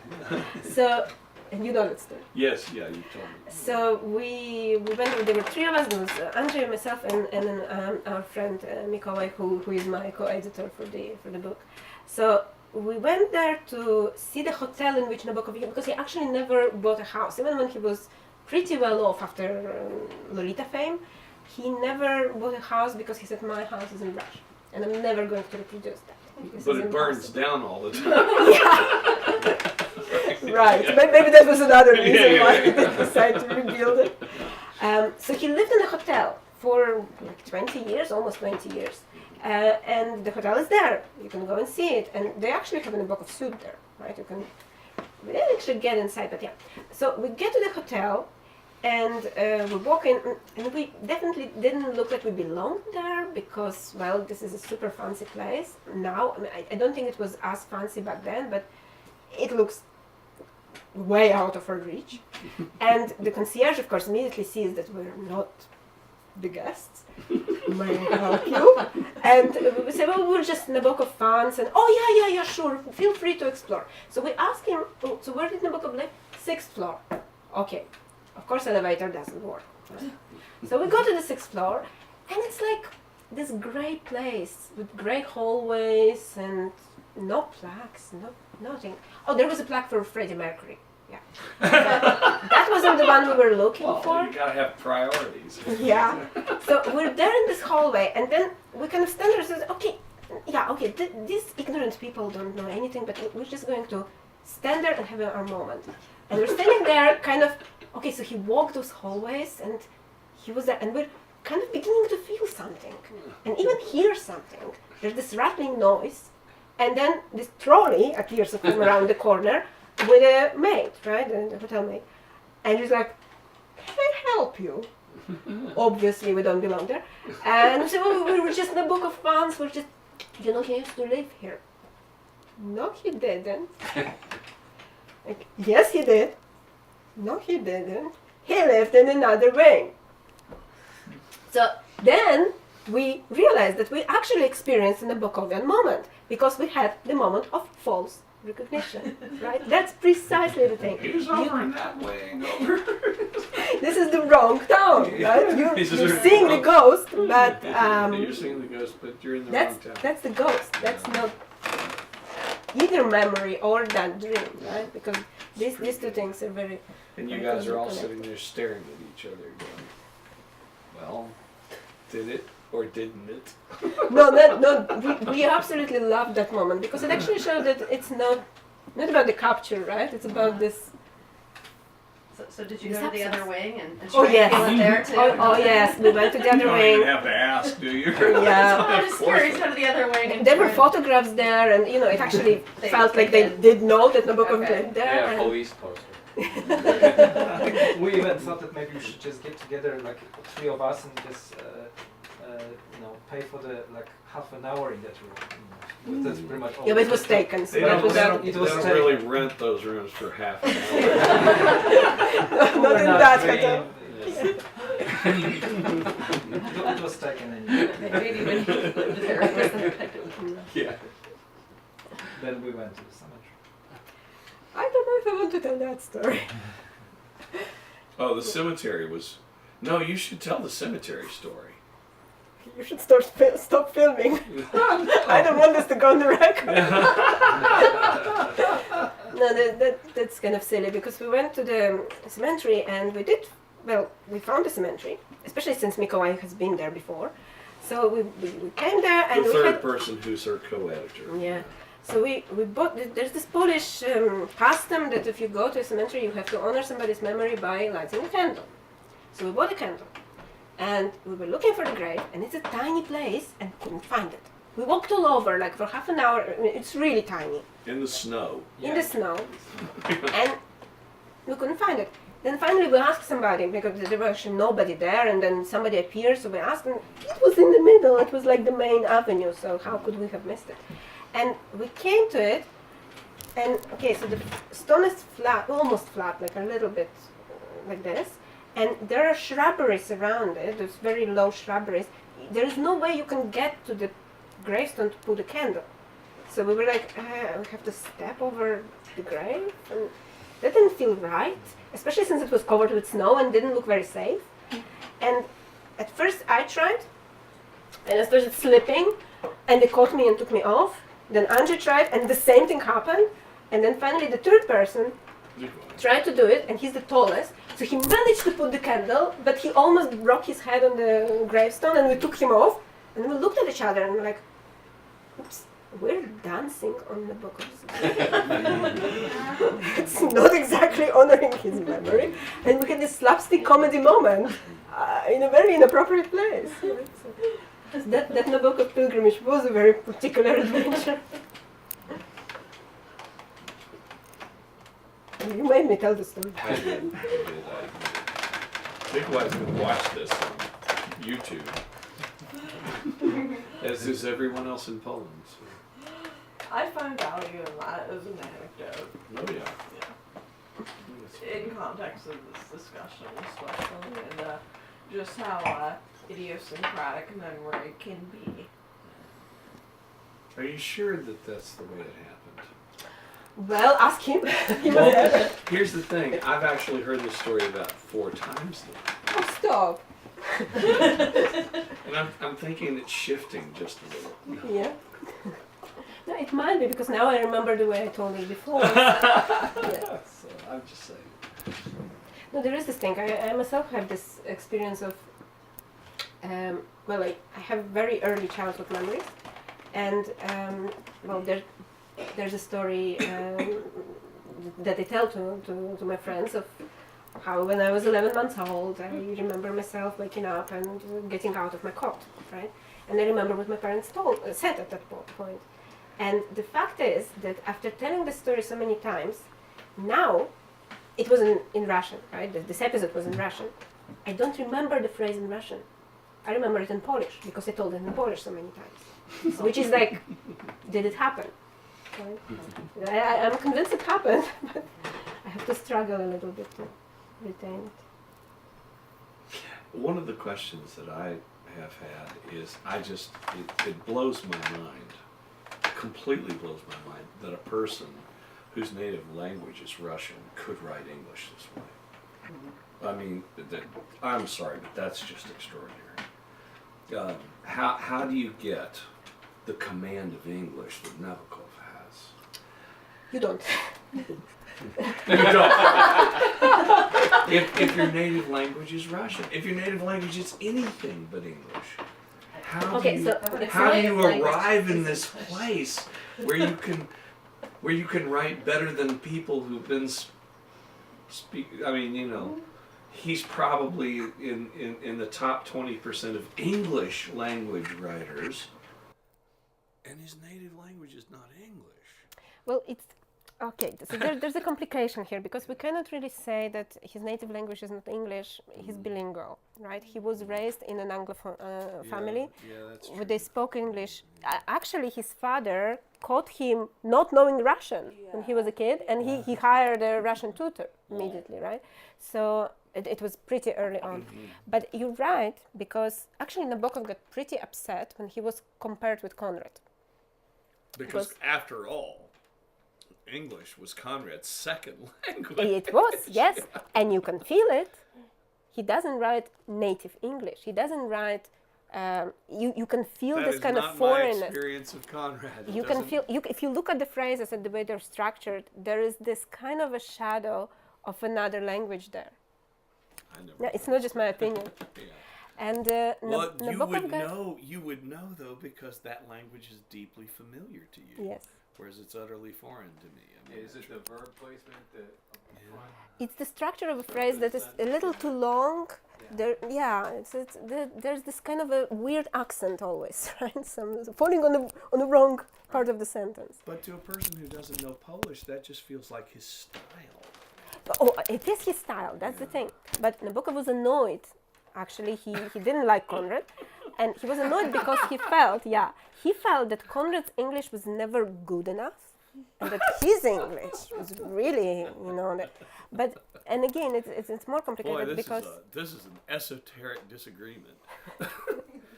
So, and you know that story. Yes. Yeah. You told me. So we went. There were three of us. There was Andrzej, myself, and then our friend Mikołaj, who is my co-editor for the book. So we went there to see the hotel in which Nabokov, because he actually never bought a house, even when he was pretty well off after Lolita fame. He never bought a house because he said, my house is in Russia, and I'm never going to reproduce that. But it burns down all the time. Right. Maybe that was another reason why he decided to rebuild it. So he lived in a hotel for like 20 years, almost 20 years. And the hotel is there. You can go and see it. And they actually have a Nabokov suite there, right? We didn't actually get inside, but yeah. So we get to the hotel, and we walk in, and we definitely didn't look like we belonged there because, well, this is a super fancy place now. I mean, I don't think it was as fancy back then, but it looks way out of our reach. And the concierge, of course, immediately sees that we're not the guests. May I help you? And we say, well, we're just Nabokov fans, and oh yeah, sure, feel free to explore. So we ask him, so where did Nabokov live? 6th floor. Okay. Of course, elevator doesn't work. Right? So we go to the 6th floor, and it's like this great place with great hallways and no plaques, nothing. Oh, there was a plaque for Freddie Mercury. Yeah, that wasn't the one we were looking for. You gotta have priorities. Yeah. So we're there in this hallway, and then we kind of stand there and say, okay, these ignorant people don't know anything, but we're just going to stand there and have our moment. And we're standing there, kind of. Okay, so he walked those hallways, and he was there, and we're kind of beginning to feel something, and even hear something. There's this rattling noise, and then this trolley appears from around the corner with a maid, right, the hotel maid, and he's like, "Can I help you?" Obviously, we don't belong there. And so we were just Nabokov fans. We're just, he used to live here. No, he didn't. Like, yes, he did. No, he didn't. He lived in another wing. So then we realized that we actually experienced a Nabokovian moment because we had the moment of false recognition, right? That's precisely the thing. He was over in that wing over. This is the wrong town, right? You're This is seeing the ghost, but you're seeing the ghost, but you're in the wrong town. that's the ghost. That's not either memory or that dream, right? Because these two things are very. And you very guys are all connected. sitting there staring at each other, going, "Well, did it or didn't it?" No, we absolutely loved that moment because it actually showed that it's not about the capture, right? It's about this. So did you go to the other wing and Oh, try yes. to feel it there too? Oh yes, we went to the You other don't even wing. have to ask, do you? Yeah. I'm Of just course. curious, go to the other wing and There were try- photographs there, and it actually They felt like they did. did know that Nabokov Okay. lived there. Yeah, and- police poster. We even thought that maybe we should just get together, like 3 of us, and just pay for the half an hour in that room. That's pretty much all. Yeah, but it was taken. So They that don't, was they out. don't, It they was don't taken. really rent those rooms for half an hour. Not in that hotel. It was taken anyway. Maybe when he lived there, it wasn't. Yeah. Then we went to the cemetery. I don't know if I want to tell that story. Oh, the cemetery was. No, you should tell the cemetery story. You should stop filming. I don't want this to go on the record. No, that's kind of silly because we went to the cemetery and we found the cemetery, especially since Mikołaj has been there before. So we came there and The we third had. person who's her co-editor. Yeah. So we bought. There's this Polish custom that if you go to a cemetery, you have to honor somebody's memory by lighting a candle. So we bought a candle, and we were looking for the grave, and it's a tiny place, and couldn't find it. We walked all over like for half an hour. I mean, it's really tiny In the snow. in the snow, and we couldn't find it. Then finally we asked somebody because there was actually nobody there, and then somebody appeared. So we asked, and it was in the middle. It was like the main avenue. So how could we have missed it? And we came to it, and okay, so the stone is flat, almost flat, like a little bit like this, and there are shrubberies around it, there's very low shrubberies. There is no way you can get to the gravestone to put a candle. So we were like, we have to step over the grave, and that didn't feel right, especially since it was covered with snow and didn't look very safe. And at first I tried, and I started slipping, and they caught me and took me off. Then Andrzej tried, and the same thing happened. And then finally the third person tried to do it, and he's the tallest. So he managed to put the candle, but he almost broke his head on the gravestone, and we took him off. And we looked at each other, and we're like, oops, we're dancing on Nabokov's grave. It's not exactly honoring his memory. And we had this slapstick comedy moment in a very inappropriate place. Right? So that Nabokov pilgrimage was a very particular adventure. You made me tell the story. I did. Nikolai's gonna watch this on YouTube. As is everyone else in Poland. So. I find value in that as an anecdote. Oh yeah. In context of this discussion, especially, and just how idiosyncratic memory can be. Are you sure that that's the way it happened? Well, ask him. He was Well, there. here's the thing. I've actually heard this story about 4 times now. Oh, stop. And I'm thinking it's shifting just a little. Yeah. No, it might be because now I remember the way I told it before. Yeah. So I'm just saying. No, there is this thing. I myself have this experience of, I have very early childhood memories, and there's a story that I tell to my friends of how when I was 11 months old, I remember myself waking up and getting out of my cot, right? And I remember what my parents said at that point. And the fact is that after telling the story so many times, now it was in Russian, right? This episode was in Russian. I don't remember the phrase in Russian. I remember it in Polish because I told it in Polish so many times. Which is like, did it happen? Right? I'm convinced it happened, but I have to struggle a little bit to retain it. One of the questions that I have had is, it blows my mind, completely blows my mind, that a person whose native language is Russian could write English this way. I mean, I'm sorry, but that's just extraordinary. How do you get the command of English that Nabokov has? You don't. You don't. If your native language is Russian, if your native language is anything but English, how do you arrive in this place where you can write better than people who've been speak? I mean, you know, he's probably in the top 20% of English language writers, and his native language is not English. Well, it's okay. So there's a complication here because we cannot really say that his native language is not English. He's bilingual, right? He was raised in an Anglophone family where they spoke English. Actually, his father caught him not knowing Russian when he was a kid, and he hired a Russian tutor immediately, right? So it was pretty early on. But you're right, because actually Nabokov got pretty upset when he was compared with Conrad. Because after all, English was Conrad's second language. It was, yes, and you can feel it. He doesn't write native English. He doesn't write. You can feel this kind of foreignness. That is not my experience of Conrad. You can feel. If you look at the phrases and the way they're structured, there is this kind of a shadow of another language there. No, it's not just my opinion. Yeah. And Well, Nabokov you would know though, because that language is deeply familiar to you. Yes. Whereas it's utterly foreign to me. I mean, Is it the verb placement that? It's the structure of a phrase that is a little too long. There's this kind of a weird accent always, right? Falling on the wrong part of the sentence. But to a person who doesn't know Polish, that just feels like his style. Oh, it is his style. That's the thing. But Nabokov was annoyed. Actually, he didn't like Conrad, and he was annoyed because he felt that Conrad's English was never good enough, and that his English was really, and again, it's more complicated. Boy, because this is an esoteric disagreement.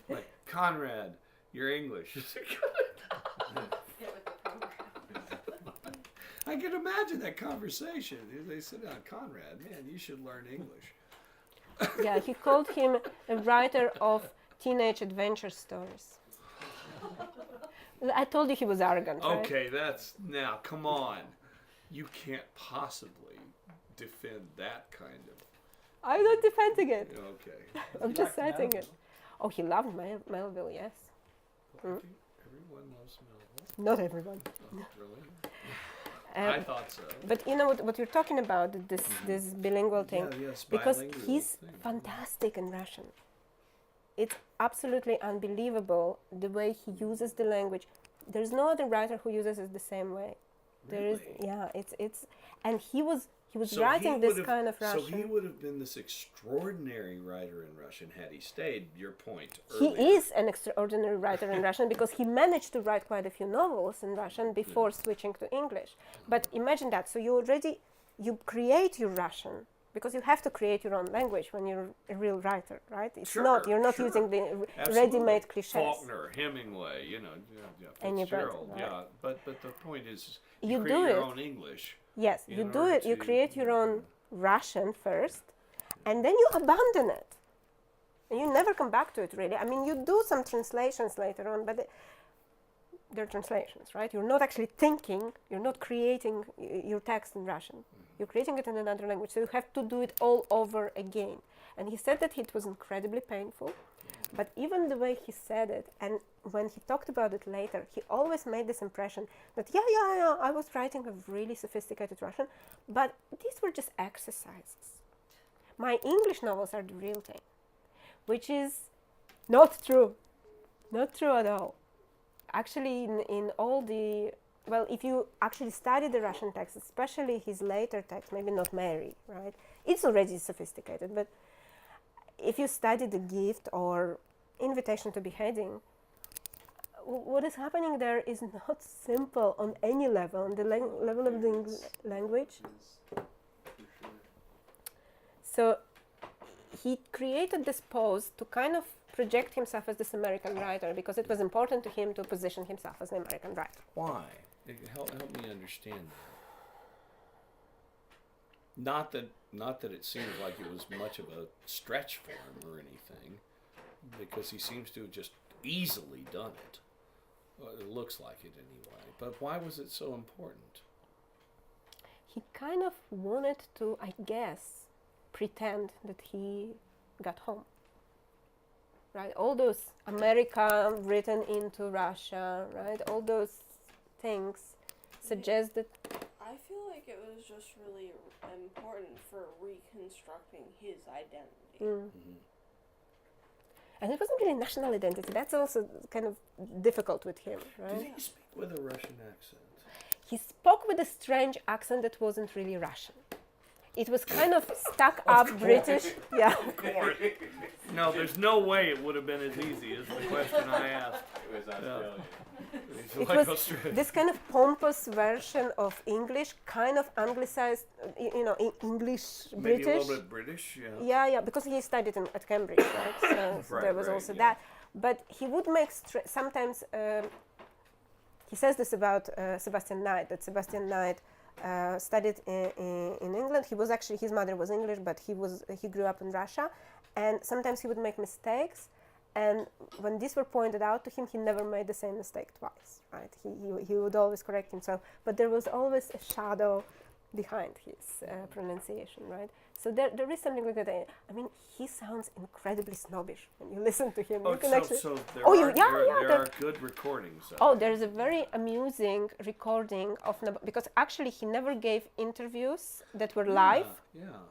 Like, Conrad, your English is good. I can imagine that conversation. They sit down, Conrad, man, you should learn English. Yeah, he called him a writer of teenage adventure stories. I told you he was arrogant, right? Okay, now, come on. You can't possibly defend that kind of... I'm not defending it. Okay. I'm just citing it. Oh, he loved Melville, yes. Everyone loves Melville. Not everyone. Oh, really? I thought so. But you know what you're talking about, this bilingual thing, yes, because bilingual he's thing. fantastic in Russian. It's absolutely unbelievable the way he uses the language. There's no other writer who uses it the same way. Really? It's and he was So writing this kind of Russian. So he would have been this extraordinary writer in Russian had he stayed, your point He earlier. is an extraordinary writer in Russian because he managed to write quite a few novels in Russian before switching to English. But imagine that. So you create your Russian because you have to create your own language when you're a real writer, right? You're not using the ready-made cliches. Faulkner, Hemingway, Fitzgerald, right? yeah. But the point is, You create do your it. own English. Yes, in you do order it. You to- create your own Russian first, and then you abandon it. And you never come back to it, really. I mean, you do some translations later on, but they're translations, right? You're not actually thinking, you're not creating your text in Russian. You're creating it in another language, so you have to do it all over again. And he said that it was incredibly painful, but even the way he said it, and when he talked about it later, he always made this impression that, I was writing a really sophisticated Russian, but these were just exercises. My English novels are the real thing, which is not true. Not true at all. Actually, in all the... Well, if you actually study the Russian text, especially his later text, maybe not Mary, right? It's already sophisticated, but if you study the gift or invitation to beheading, what is happening there is not simple on any level, on the level of the language. So he created this pose to kind of project himself as this American writer because it was important to him to position himself as an American writer. Why? Help me understand that. Not that it seems like it was much of a stretch for him or anything, because he seems to have just easily done it. Well, it looks like it anyway. But why was it so important? He kind of wanted to, I guess, pretend that he got home. Right? All those America written into Russia, right? All those things suggest that. I feel like it was just really important for reconstructing his identity. Mm-hmm. And it wasn't really national identity. That's also kind of difficult with him, right? Did he speak with a Russian accent? He spoke with a strange accent that wasn't really Russian. It was kind of stuck up British. Yeah. Of course. No, there's no way it would have been as easy as the question I asked. It was Australian. It was this kind of pompous version of English, kind of anglicized, English Maybe British. a little bit British, yeah. Yeah, because he studied at Cambridge, right? So there was also that. But he would make sometimes. He says this about Sebastian Knight. That Sebastian Knight studied in England. He was actually, his mother was English, but he grew up in Russia, and sometimes he would make mistakes. And when these were pointed out to him, he never made the same mistake twice, right? He would always correct himself, but there was always a shadow behind his pronunciation, right? So there is something like that. I mean, he sounds incredibly snobbish when you listen to him. Oh, you can there are there good recordings. There's a very amusing recording of Nabokov, because actually he never gave interviews that were live. Yeah.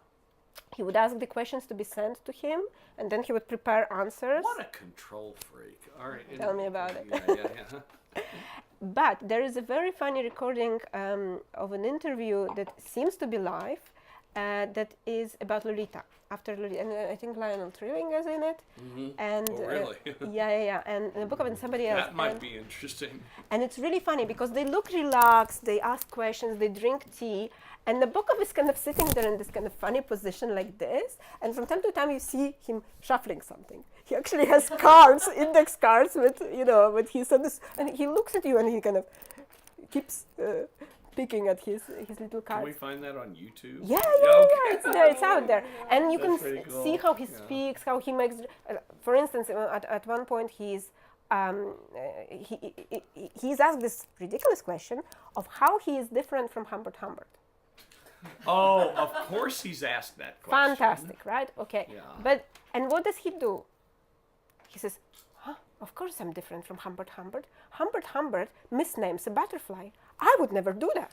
He would ask the questions to be sent to him, and then he would prepare answers. What a control freak. All right. Tell me about it. Yeah. But there is a very funny recording of an interview that seems to be live, that is about Lolita. After Lolita, and I think Lionel Trilling is in it. Mm-hmm. And really? yeah, and Nabokov and somebody else. That might be interesting. And it's really funny because they look relaxed, they ask questions, they drink tea, and Nabokov is kind of sitting there in this kind of funny position like this, and from time to time you see him shuffling something. He actually has cards, index cards with he said this, and he looks at you and he kind of keeps picking at his little cards. Can we find that on YouTube? Yeah, it's there, it's out there. And you can see how he speaks, how he makes, for instance, at one point he's asked this ridiculous question of how he is different from Humbert Humbert. Oh, of course he's asked that question. Fantastic, right? Okay. Yeah. And what does he do? He says, of course I'm different from Humbert Humbert. Humbert Humbert misnames a butterfly. I would never do that.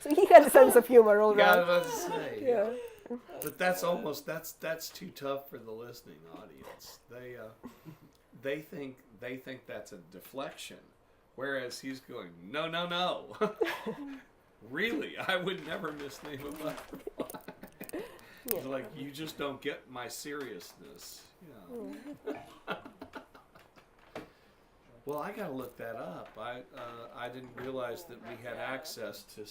So he had a sense of humor, all right. Yeah, I was about to say. Yeah. But that's too tough for the listening audience. They think that's a deflection, whereas he's going, no. Really, I would never misname a butterfly. It's like, you just don't get my seriousness. Well, I gotta look that up. I didn't realize that we had access to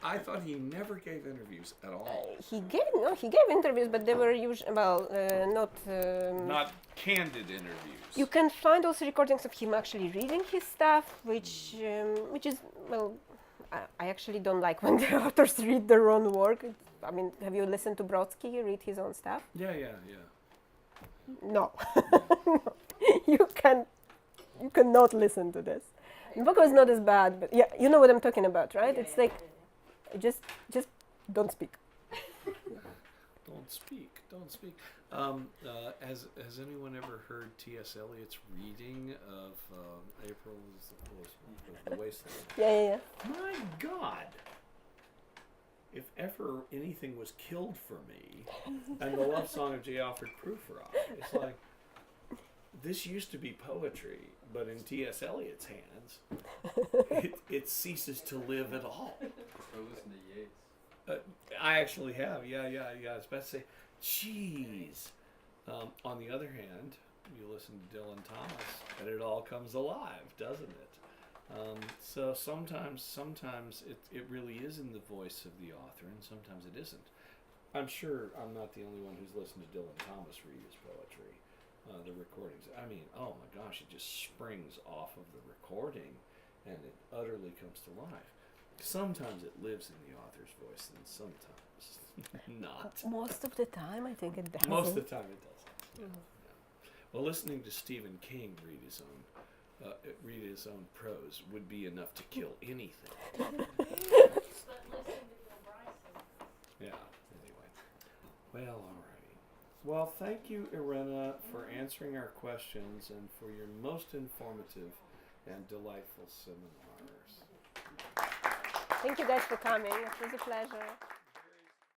I thought he never gave interviews at all. He gave interviews, but they were usually not candid interviews. You can find also recordings of him actually reading his stuff, which is I actually don't like when the authors read their own work. I mean, have you listened to Brodsky read his own stuff? Yeah. No. You cannot listen to this. Nabokov is not as bad, but yeah, you know what I'm talking about, right? It's like, just don't speak. Don't speak. Has anyone ever heard T.S. Eliot's reading of April's the Wasteland? Yeah. My God! If ever anything was killed for me, and the love song of J. Alfred Prufrock, it's like, this used to be poetry, but in T.S. Eliot's hands, it ceases to live at all. Or listen to Yeats. I actually have, yeah. I was about to say, geez. On the other hand, you listen to Dylan Thomas, and it all comes alive, doesn't it? So sometimes it really is in the voice of the author, and sometimes it isn't. I'm sure I'm not the only one who's listened to Dylan Thomas read his poetry, the recordings. I mean, oh my gosh, it just springs off of the recording, and it utterly comes to life. Sometimes it lives in the author's voice, and sometimes not. Most of the time, I think it does. Most of the time it doesn't. Yeah. Well, listening to Stephen King read his own prose would be enough to kill anything. Yeah. Anyway. Well, alrighty. Well, thank you, Irena, for answering our questions and for your most informative and delightful seminars. Thank you guys for coming. It was a pleasure.